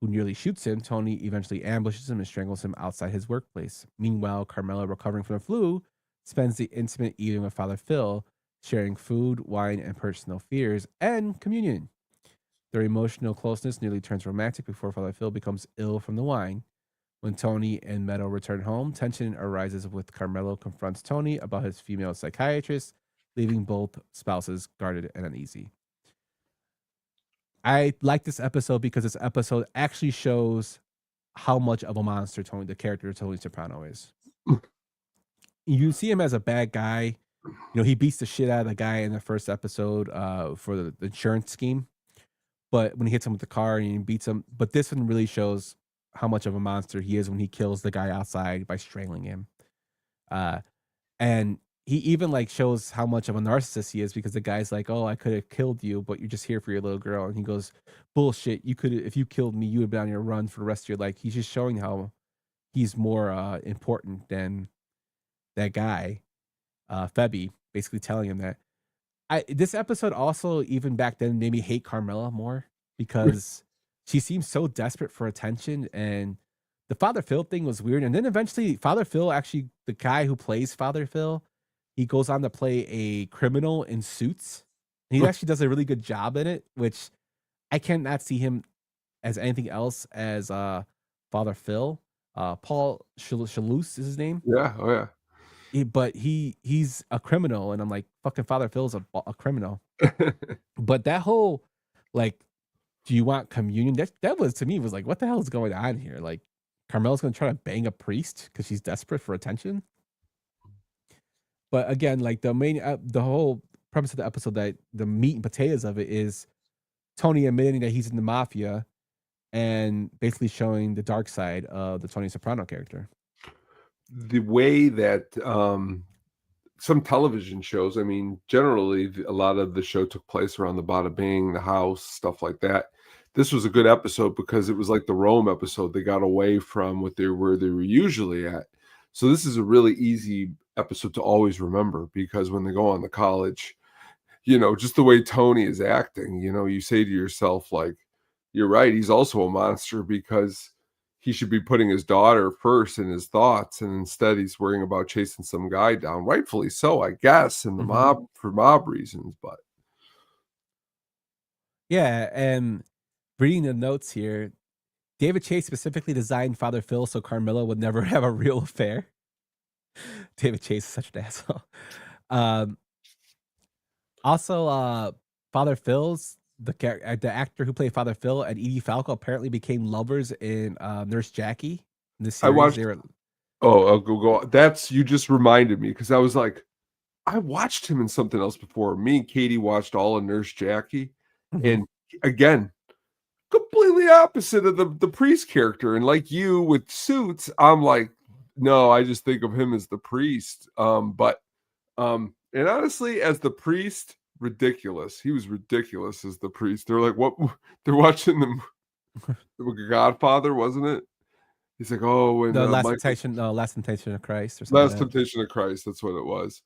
who nearly shoots him, Tony eventually ambushes him and strangles him outside his workplace. Meanwhile, Carmela, recovering from the flu, spends the intimate evening with Father Phil, sharing food, wine, and personal fears, and communion. Their emotional closeness nearly turns romantic before Father Phil becomes ill from the wine. When Tony and Meadow return home, tension arises with Carmelo confronts Tony about his female psychiatrist, leaving both spouses guarded and uneasy. I like this episode because this episode actually shows how much of a monster the character of Tony Soprano is. You see him as a bad guy he beats the shit out of the guy in the first episode for the insurance scheme. But when he hits him with the car and he beats him, but this one really shows how much of a monster he is when he kills the guy outside by strangling him. And he even like shows how much of a narcissist he is because the guy's like, "Oh, I could have killed you, but you're just here for your little girl." And he goes, "Bullshit! You could, if you killed me, you would have been on your run for the rest of your life." He's just showing how he's more important than that guy, Febby, basically telling him that. This episode also, even back then, made me hate Carmela more because she seems so desperate for attention, and the Father Phil thing was weird. And then eventually, Father Phil, actually, the guy who plays Father Phil, he goes on to play a criminal in Suits. And he actually does a really good job in it, which I cannot see him as anything else as Father Phil. Paul Chalouse is his name. Yeah, oh yeah. But he's a criminal, and I'm like, fucking Father Phil's a criminal. But that whole like, do you want communion? That was, to me, was like, what the hell is going on here? Like, Carmela's gonna try to bang a priest because she's desperate for attention. But again, like the whole premise of the episode, that the meat and potatoes of it is Tony admitting that he's in the mafia and basically showing the dark side of the Tony Soprano character. The way that some television shows, I mean, generally a lot of the show took place around the Bada Bing, the house, stuff like that. This was a good episode because it was like the Rome episode. They got away from where they were usually at. So this is a really easy episode to always remember, because when they go on the college, just the way Tony is acting, you say to yourself, like, you're right, he's also a monster, because he should be putting his daughter first in his thoughts, and instead he's worrying about chasing some guy down. Rightfully so, I guess, in the mob, for mob reasons. But yeah, and reading the notes here, David Chase specifically designed Father Phil so Carmela would never have a real affair. David Chase is such an asshole. Also, Father Phil's the actor who played Father Phil and Edie Falco apparently became lovers in Nurse Jackie. In this series. I watched. I'll go. That's, you just reminded me, because I was like, I watched him in something else before. Me and Katie watched all of Nurse Jackie, and again, completely opposite of the priest character. And like you with Suits, I'm like, no, I just think of him as the priest. And honestly, as the priest, ridiculous. He was ridiculous as the priest. They're like, what? They're watching the Godfather, wasn't it? He's like, oh, and the Last Temptation of Christ, or something. Last Temptation of Christ. That's what it was.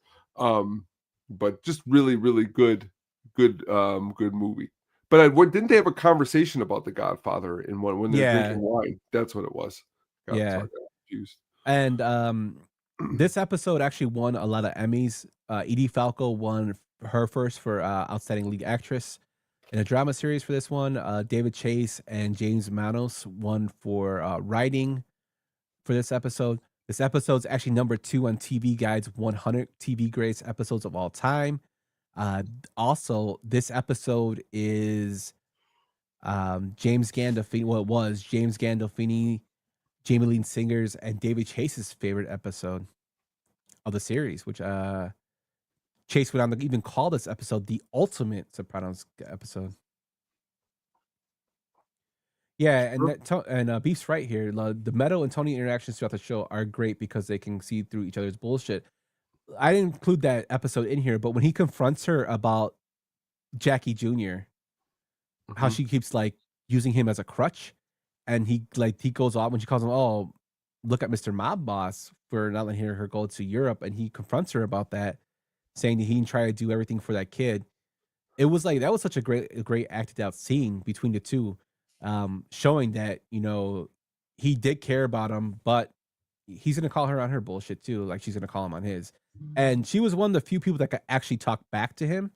But just really, really good movie. But didn't they have a conversation about the Godfather in one when they're drinking wine? That's what it was. So I got confused. And this episode actually won a lot of Emmys. Edie Falco won her first for Outstanding Lead Actress in a drama series for this one. David Chase and James Manos won for writing for this episode. This episode's actually number 2 on TV Guide's 100 TV greatest episodes of all time. Also, this episode is James Gandolfini. Well, it was James Gandolfini, Jamie Lee Singer's, and David Chase's favorite episode of the series, which Chase went on to even call this episode the ultimate Sopranos episode. Yeah, and Beef's right here. The Meadow and Tony interactions throughout the show are great because they can see through each other's bullshit. I didn't include that episode in here, but when he confronts her about Jackie Jr., how she keeps like using him as a crutch, and he goes off when she calls him, "Oh, look at Mr. Mob Boss for not letting her go to Europe," and he confronts her about that, saying that he didn't try to do everything for that kid. It was like, that was such a great acted out scene between the two, showing that, he did care about him, but he's gonna call her on her bullshit too, like she's gonna call him on his. And she was one of the few people that could actually talk back to him.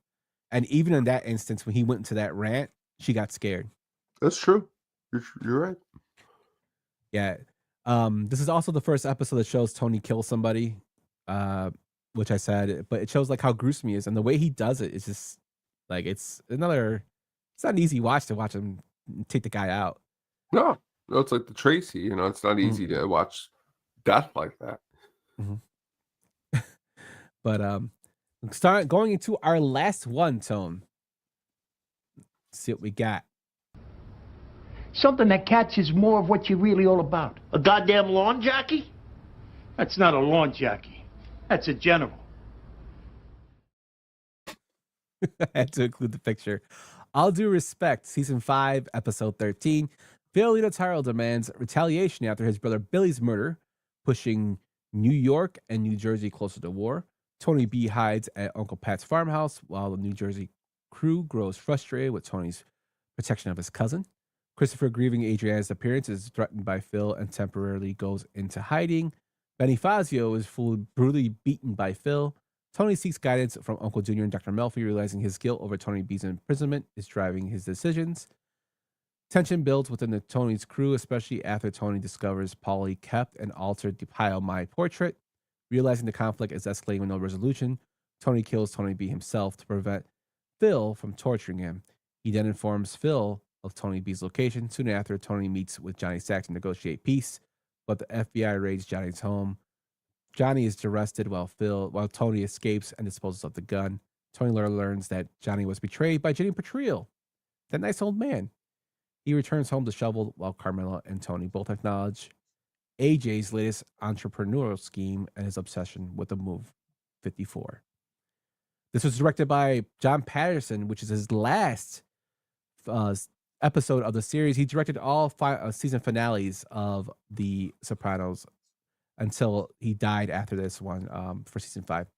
And even in that instance, when he went into that rant, she got scared. That's true. You're right. Yeah. This is also the first episode that shows Tony kill somebody, which I said, but it shows like how gruesome he is, and the way he does it is just like, it's not an easy watch to watch him take the guy out. No, it's like the Tracy. It's not easy to watch death like that. But Going into our last one, Tone. Let's see what we got. Something that catches more of what you're really all about. A goddamn lawn jockey? That's not a lawn jockey. That's a general. I had to include the picture. All Due Respect, Season 5, Episode 13. Phil Leotaro demands retaliation after his brother Billy's murder, pushing New York and New Jersey closer to war. Tony B hides at Uncle Pat's farmhouse while the New Jersey crew grows frustrated with Tony's protection of his cousin. Christopher, grieving Adriana's appearance, is threatened by Phil and temporarily goes into hiding. Benny Fazio is brutally beaten by Phil. Tony seeks guidance from Uncle Junior and Dr. Melfi, realizing his guilt over Tony B's imprisonment is driving his decisions. Tension builds within the Tony's crew, especially after Tony discovers Paulie kept and altered the Pile My portrait. Realizing the conflict is escalating with no resolution, Tony kills Tony B himself to prevent Phil from torturing him. He then informs Phil of Tony B's location. Soon after, Tony meets with Johnny Sack to negotiate peace, but the FBI raids Johnny's home. Johnny is arrested while Tony escapes and disposes of the gun. Tony learns that Johnny was betrayed by Jenny Petriel, that nice old man. He returns home to shovel while Carmela and Tony both acknowledge AJ's latest entrepreneurial scheme and his obsession with the Move 54. This was directed by John Patterson, which is his last episode of the series. He directed all 5 season finales of The Sopranos until he died after this one for season 5.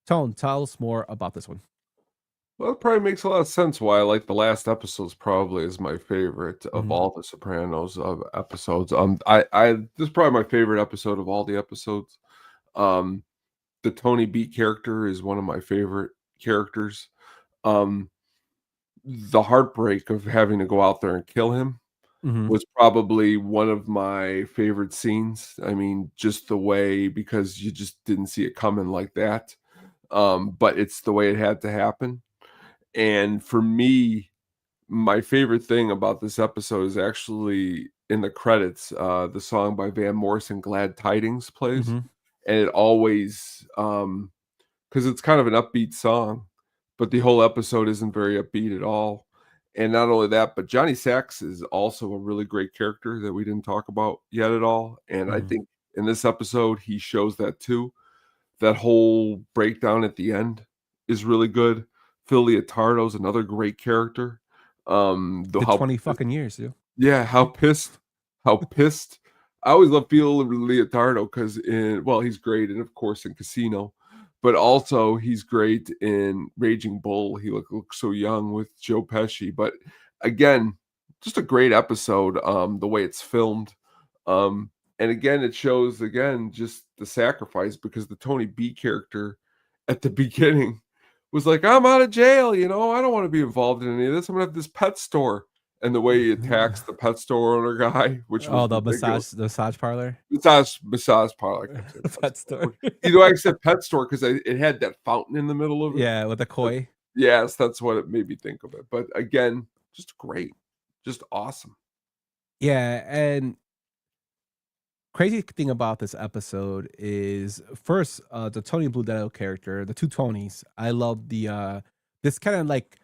Tone, tell us more about this one. Well, it probably makes a lot of sense why I like the last episodes. Probably is my favorite of all the Sopranos episodes. This is probably my favorite episode of all the episodes. The Tony B character is one of my favorite characters. The heartbreak of having to go out there and kill him was probably one of my favorite scenes. I mean, just the way, because you just didn't see it coming like that. But it's the way it had to happen. And for me, my favorite thing about this episode is actually in the credits, the song by Van Morrison, Glad Tidings, plays. And it always, because it's kind of an upbeat song, but the whole episode isn't very upbeat at all. And not only that, but Johnny Sachs is also a really great character that we didn't talk about yet at all. And I think in this episode, he shows that too. That whole breakdown at the end is really good. Phil Leotardo's another great character. The 20 fucking years, yeah. Yeah, how pissed. I always love Phil Leotardo because he's great, and of course in Casino, but also he's great in Raging Bull. He looks so young with Joe Pesci. But again, just a great episode. The way it's filmed, and again, it shows just the sacrifice, because the Tony B character at the beginning was like, I'm out of jail, I don't want to be involved in any of this. I'm gonna have this pet store. And the way he attacks the pet store owner guy, which was the massage parlor, massage parlor, pet store. I said pet store because it had that fountain in the middle of it. Yeah, with a koi. Yes, that's what it made me think of it. But again, just great, just awesome. Yeah, and crazy thing about this episode is first the Tony Bludetto character, the two Tonys. I love the this kind of like,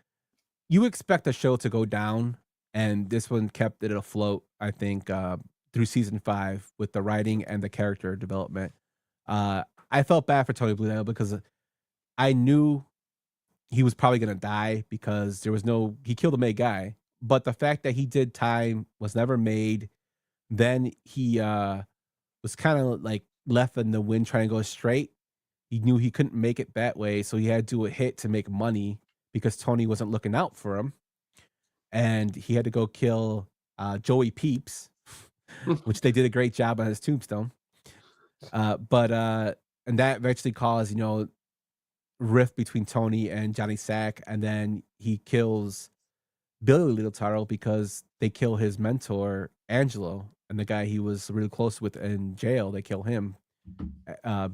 you expect the show to go down, and this one kept it afloat, I think, through season 5 with the writing and the character development. I felt bad for Tony Bludetto because I knew he was probably gonna die because he killed the main guy, but the fact that he did time, was never made, then he was kind of like left in the wind trying to go straight. He knew he couldn't make it that way, so he had to do a hit to make money because Tony wasn't looking out for him. And he had to go kill Joey Peeps, which they did a great job on his tombstone. And that eventually caused, rift between Tony and Johnny Sack. And then he kills Billy Leotaro because they kill his mentor, Angelo, and the guy he was really close with in jail. They kill him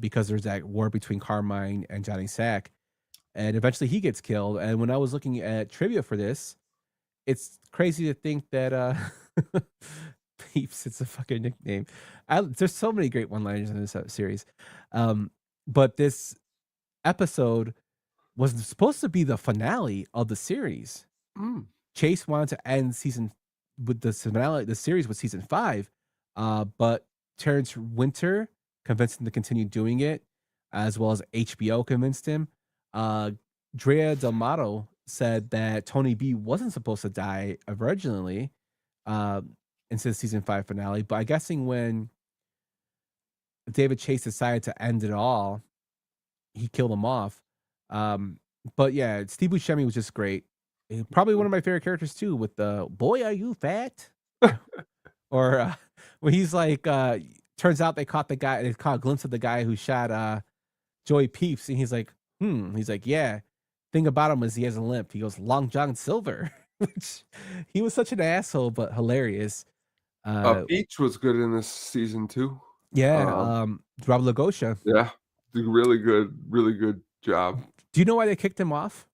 because there's that war between Carmine and Johnny Sack. And eventually he gets killed. And when I was looking at trivia for this, it's crazy to think that Peeps, it's a fucking nickname. There's so many great one-liners in this series. But this episode was supposed to be the finale of the series. Chase wanted to end the finale, the series with season 5, but Terrence Winter convinced him to continue doing it, as well as HBO convinced him. Drea D'Amato said that Tony B wasn't supposed to die originally into the season 5 finale, but I'm guessing when David Chase decided to end it all, he killed him off. But yeah, Steve Buscemi was just great. Probably one of my favorite characters too, with the "Boy, are you fat?" or when he's like, turns out they caught a glimpse of the guy who shot Joey Peeps, and he's like, he's like, yeah. Thing about him is he has a limp. He goes, Long John Silver, which he was such an asshole, but hilarious. Beach was good in this season too. Yeah, Rob Lagosha. Yeah, did really good job. Do you know why they kicked him off?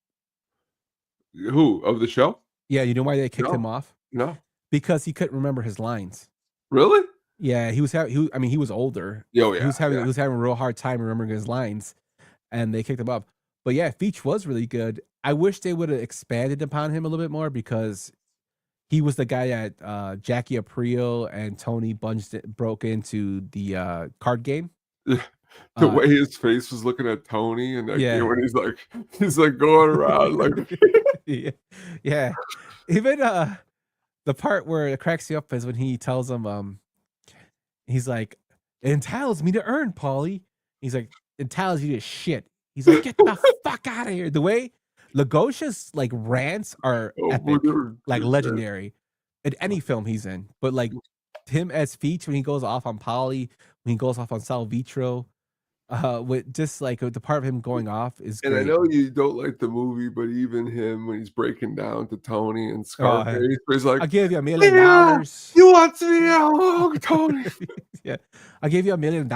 Who of the show? Yeah, you know why they kicked him off? No, because he couldn't remember his lines. Really? Yeah, he was older. Oh, yeah, he was having a real hard time remembering his lines, and they kicked him off. But yeah, Feach was really good. I wish they would have expanded upon him a little bit more, because he was the guy that Jackie Aprile and Tony broke into the card game. The way his face was looking at Tony, and when he's like going around like yeah. Even the part where it cracks you up is when he tells him he's like, it entitles me to earn, Paulie. He's like, it entitles you to shit. He's like, get the fuck out of here. The way Lagosha's like rants are epic, like legendary in any film he's in. But like him as Feach when he goes off on Polly, when he goes off on Sal Vitro, with just like the part of him going off is great. And I know you don't like the movie, but even him when he's breaking down to Tony and Scarface, he's like, I'll give you $1 million. You want me out, Tony? Yeah, I'll give you $1 million.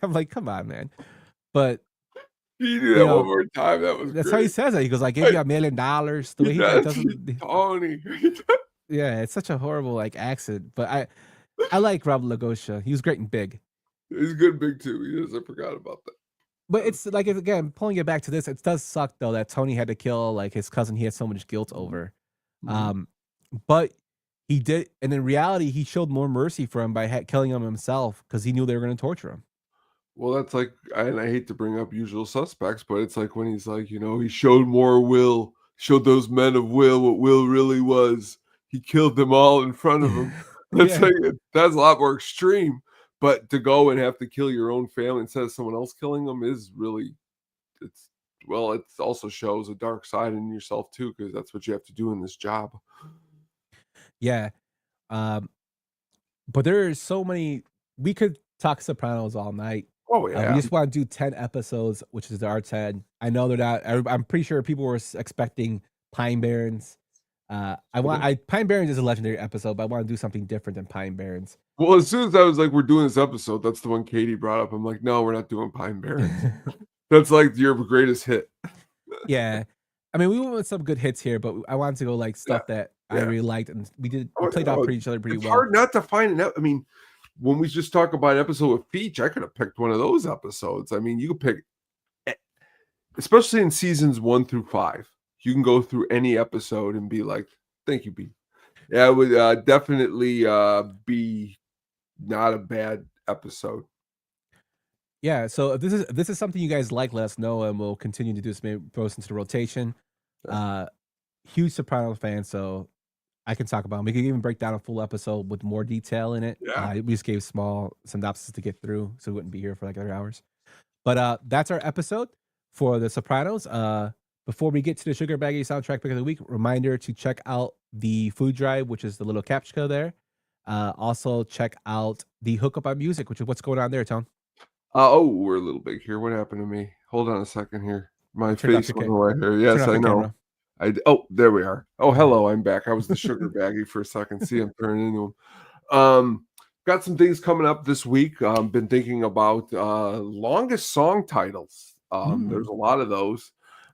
I'm like, come on, man. But he did that one more time. That's how he says it. He goes, I give you $1 million. The way he doesn't, Tony. Yeah, it's such a horrible like accent. But I like Rob Lagosha. He was great and Big. He's good Big too. He is. I forgot about that. But it's like, again, pulling it back to this, it does suck though that Tony had to kill like his cousin. He had so much guilt over. But he did, and in reality, he showed more mercy for him by killing him himself, because he knew they were going to torture him. Well, that's like, and I hate to bring up Usual Suspects, but it's like when he's like, he showed more will, showed those men of will what will really was. He killed them all in front of him. That's that's a lot more extreme. But to go and have to kill your own family instead of someone else killing them is really, it also shows a dark side in yourself too, because that's what you have to do in this job. Yeah. But there are so many, we could talk Sopranos all night. Oh yeah. We just want to do 10 episodes, which is our 10. I know they're not, I'm pretty sure people were expecting Pine Barrens. Pine Barrens is a legendary episode, but I want to do something different than Pine Barrens. Well, as soon as I was like, we're doing this episode, that's the one Katie brought up. I'm like, no, we're not doing Pine Barrens. That's like your greatest hit. Yeah. I mean, we went with some good hits here, but I wanted to go like stuff that I really liked, and we played off each other pretty well. It's hard not to find it. I mean, when we just talk about an episode with Feach, I could have picked one of those episodes. I mean, you could pick, especially in seasons 1 through 5, you can go through any episode and be like, thank you, B. Yeah, it would definitely be not a bad episode. Yeah, so if this is something you guys like, let us know, and we'll continue to do this. Maybe throw us into the rotation. Huge Sopranos fan, so I can talk about them. We could even break down a full episode with more detail in it. Yeah. We just gave small synopsis to get through, so we wouldn't be here for like other hours. But that's our episode for the Sopranos. Before we get to the Sugar Baggy soundtrack pick of the week, reminder to check out the food drive, which is the little captcha there. Also check out the Hookup on Music, which is what's going on there, Tone. We're a little big here. What happened to me? Hold on a second here. My face went away here. Yes, I know. There we are. Oh, hello, I'm back. I was the Sugar Baggy for a second. See, I'm turning into him. Got some things coming up this week. Been thinking about longest song titles. There's a lot of those.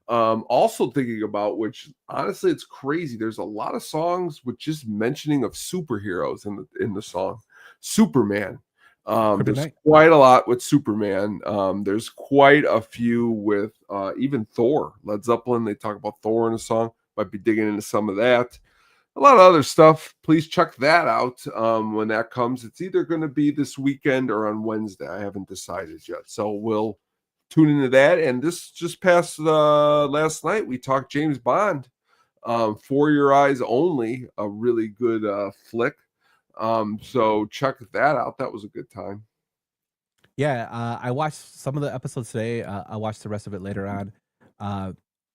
Also thinking about, which honestly, it's crazy. There's a lot of songs with just mentioning of superheroes in the song. Superman. There's Kryptonite? quite a lot with Superman. There's quite a few with even Thor. Led Zeppelin, they talk about Thor in a song. Might be digging into some of that. A lot of other stuff. Please check that out when that comes. It's either going to be this weekend or on Wednesday. I haven't decided yet. So we'll tune into that. And this just passed last night. We talked James Bond, For Your Eyes Only, a really good flick. So check that out. That was a good time. Yeah, I watched some of the episodes today. I watched the rest of it later on.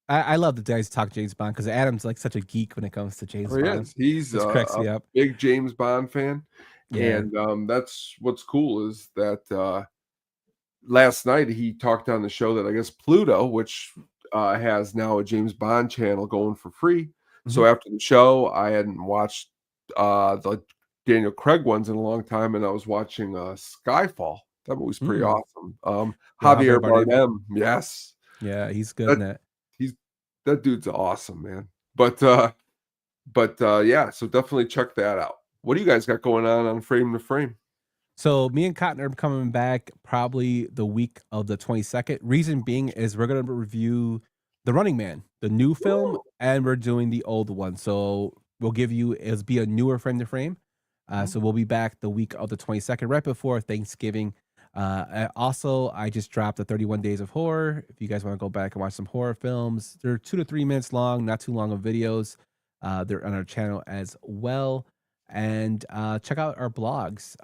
I love the guys talk James Bond because Adam's like such a geek when it comes to James Bond. Yes, he's Just cracks me a up. big James Bond fan. Yeah. And that's what's cool is that last night he talked on the show that I guess Pluto, which has now a James Bond channel going for free. So after the show, I hadn't watched the Daniel Craig ones in a long time, and I was watching Skyfall. That movie's pretty awesome. Javier Bardem, yes. Yeah, he's good in that. That dude's awesome, man. But yeah, so definitely check that out. What do you guys got going on Frame to Frame? So me and Cotton are coming back probably the week of the 22nd. Reason being is we're going to review The Running Man, the new film, and we're doing the old one. So we'll give you, it'll be a newer Frame to Frame. So we'll be back the week of the 22nd, right before Thanksgiving. Also, I just dropped the 31 Days of Horror. If you guys want to go back and watch some horror films, they're 2 to 3 minutes long, not too long of videos. They're on our channel as well. And check out our blogs.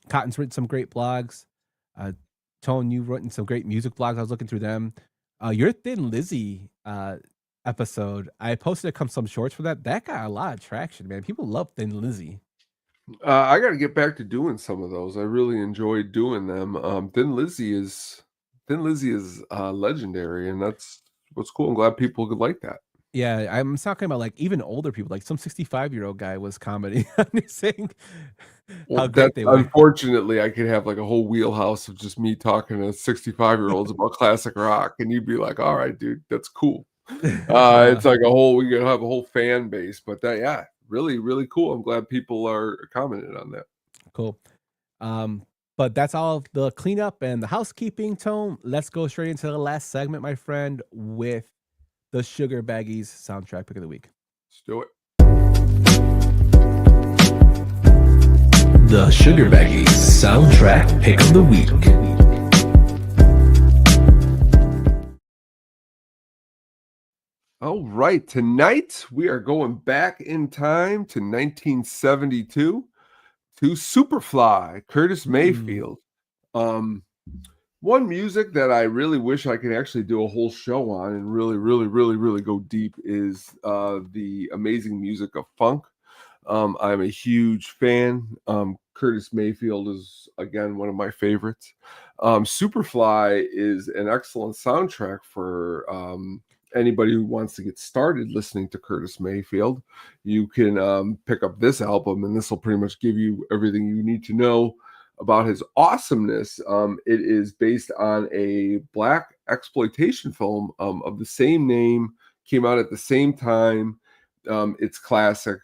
Cotton's written some great blogs. Tone, you've written some great music blogs. I was looking through them. Your Thin Lizzy episode, I posted some shorts for that. That got a lot of traction, man. People love Thin Lizzy. I got to get back to doing some of those. I really enjoyed doing them. Thin Lizzy is legendary, and that's what's cool. I'm glad people could like that. Yeah, I'm talking about like even older people, like some 65-year-old guy was commenting saying how great they were. Unfortunately, I could have like a whole wheelhouse of just me talking to 65-year-olds about classic rock, and you'd be like, "All right, dude, that's cool." It's like we could have a whole fan base, but that, yeah, really, really cool. I'm glad people are commenting on that. Cool. But that's all of the cleanup and the housekeeping, Tone. Let's go straight into the last segment, my friend, with the Sugar Baggies soundtrack pick of the week. Let's do it. The Sugar Baggies soundtrack pick of the week. All right, tonight we are going back in time to 1972 to Superfly, Curtis Mayfield. One music that I really wish I could actually do a whole show on and really, really, really, really go deep is the amazing music of funk. I'm a huge fan. Curtis Mayfield is, again, one of my favorites. Superfly is an excellent soundtrack for anybody who wants to get started listening to Curtis Mayfield. You can pick up this album, and this will pretty much give you everything you need to know about his awesomeness. It is based on a black exploitation film of the same name, came out at the same time. It's classic.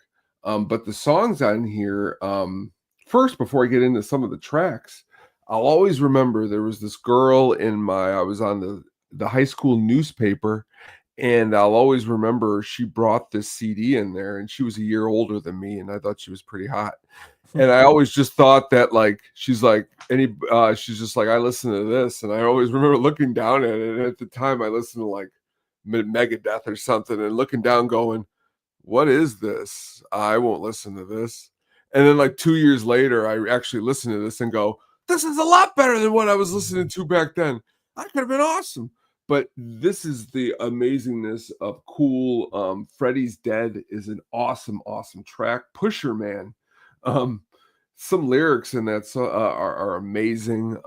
But the songs on here, first, before I get into some of the tracks, I'll always remember there was this girl I was on the high school newspaper, and I'll always remember she brought this CD in there, and she was a year older than me, and I thought she was pretty hot. And I always just thought that, like, she's just like, I listen to this, and I always remember looking down at it. And at the time, I listened to like Megadeth or something, and looking down, going, "What is this? I won't listen to this." And then, like 2 years later, I actually listened to this and go, "This is a lot better than what I was listening to back then. That could have been awesome." But this is the amazingness of cool. Freddy's Dead is an awesome, awesome track. Pusher Man. Some lyrics in that are amazing.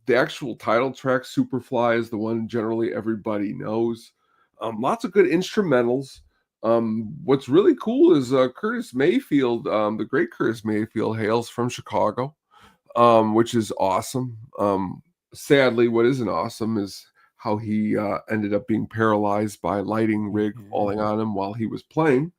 The actual title track, Superfly, is the one generally everybody knows. Lots of good instrumentals. What's really cool is Curtis Mayfield, the great Curtis Mayfield, hails from Chicago, which is awesome. Sadly, what isn't awesome is how he ended up being paralyzed by a lighting rig falling on him while he was playing.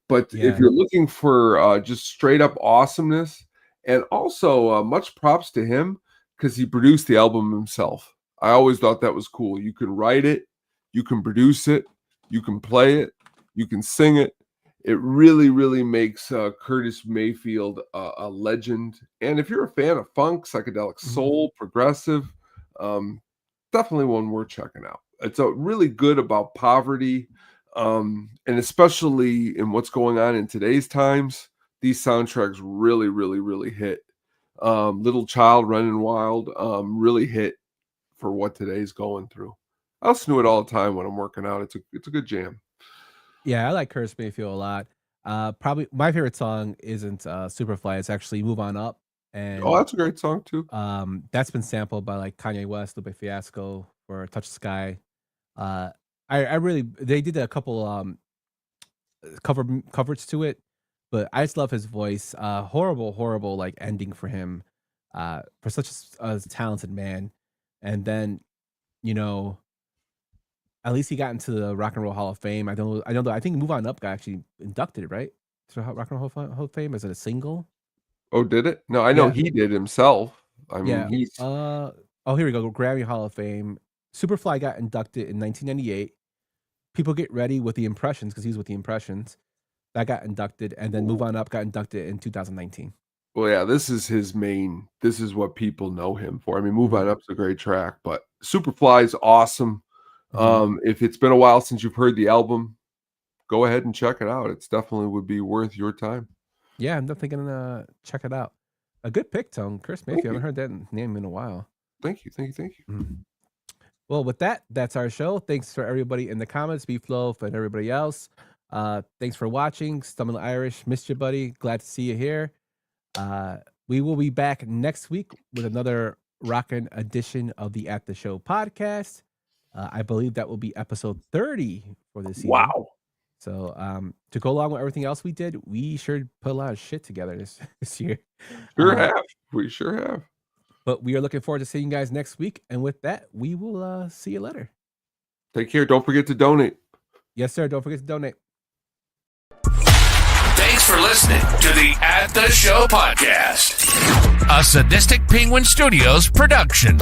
But if you're looking for just straight up awesomeness And also, much props to him because he produced the album himself. I always thought that was cool. You can write it, you can produce it, you can play it, you can sing it. It really, really makes Curtis Mayfield a legend. And if you're a fan of funk, psychedelic soul, progressive, definitely one worth checking out. It's really good about poverty, and especially in what's going on in today's times. These soundtracks really, really, really hit. Little Child, Running Wild, really hit for what today's going through. I listen to it all the time when I'm working out. It's a good jam. Yeah, I like Curtis Mayfield a lot. Probably my favorite song isn't Superfly. It's actually Move On Up. And that's a great song too. That's been sampled by like Kanye West, Lupe Fiasco for Touch the Sky. I really, they did a couple coverage to it, but I just love his voice. Horrible like ending for him, for such a talented man. And then, at least he got into the Rock and Roll Hall of Fame. I don't know. I think Move On Up got actually inducted, right? To Rock and Roll Hall of Fame as a single. Oh, did it? No, I know he did himself. I mean, he's. Here we go. Grammy Hall of Fame. Superfly got inducted in 1998. People Get Ready with the Impressions, because he was with the Impressions. That got inducted, and then Move On Up got inducted in 2019. Well, yeah, this is his main. This is what people know him for. I mean, Move On Up's a great track, but Superfly is awesome. If it's been a while since you've heard the album, go ahead and check it out. It's definitely would be worth your time. Yeah, I'm definitely gonna check it out. A good pick, Tone. Chris Mayfield. I haven't heard that name in a while. Thank you. Well, with that's our show. Thanks for everybody in the comments, Beef Loaf, and everybody else. Thanks for watching. Stumble Irish, missed you, buddy. Glad to see you here. We will be back next week with another rockin' edition of the At the Show podcast. I believe that will be episode 30 for this season. Wow. So to go along with everything else we did, we sure put a lot of shit together this year. We sure have. But we are looking forward to seeing you guys next week. And with that, we will see you later. Take care. Don't forget to donate. Yes, sir. Don't forget to donate. Thanks for listening to the At the Show podcast, a Sadistic Penguin Studios production.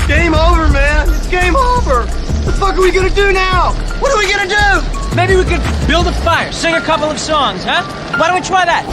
Game over, man. It's game over. What the fuck are we gonna do now? What are we gonna do? Maybe we could build a fire, sing a couple of songs, huh? Why don't we try that?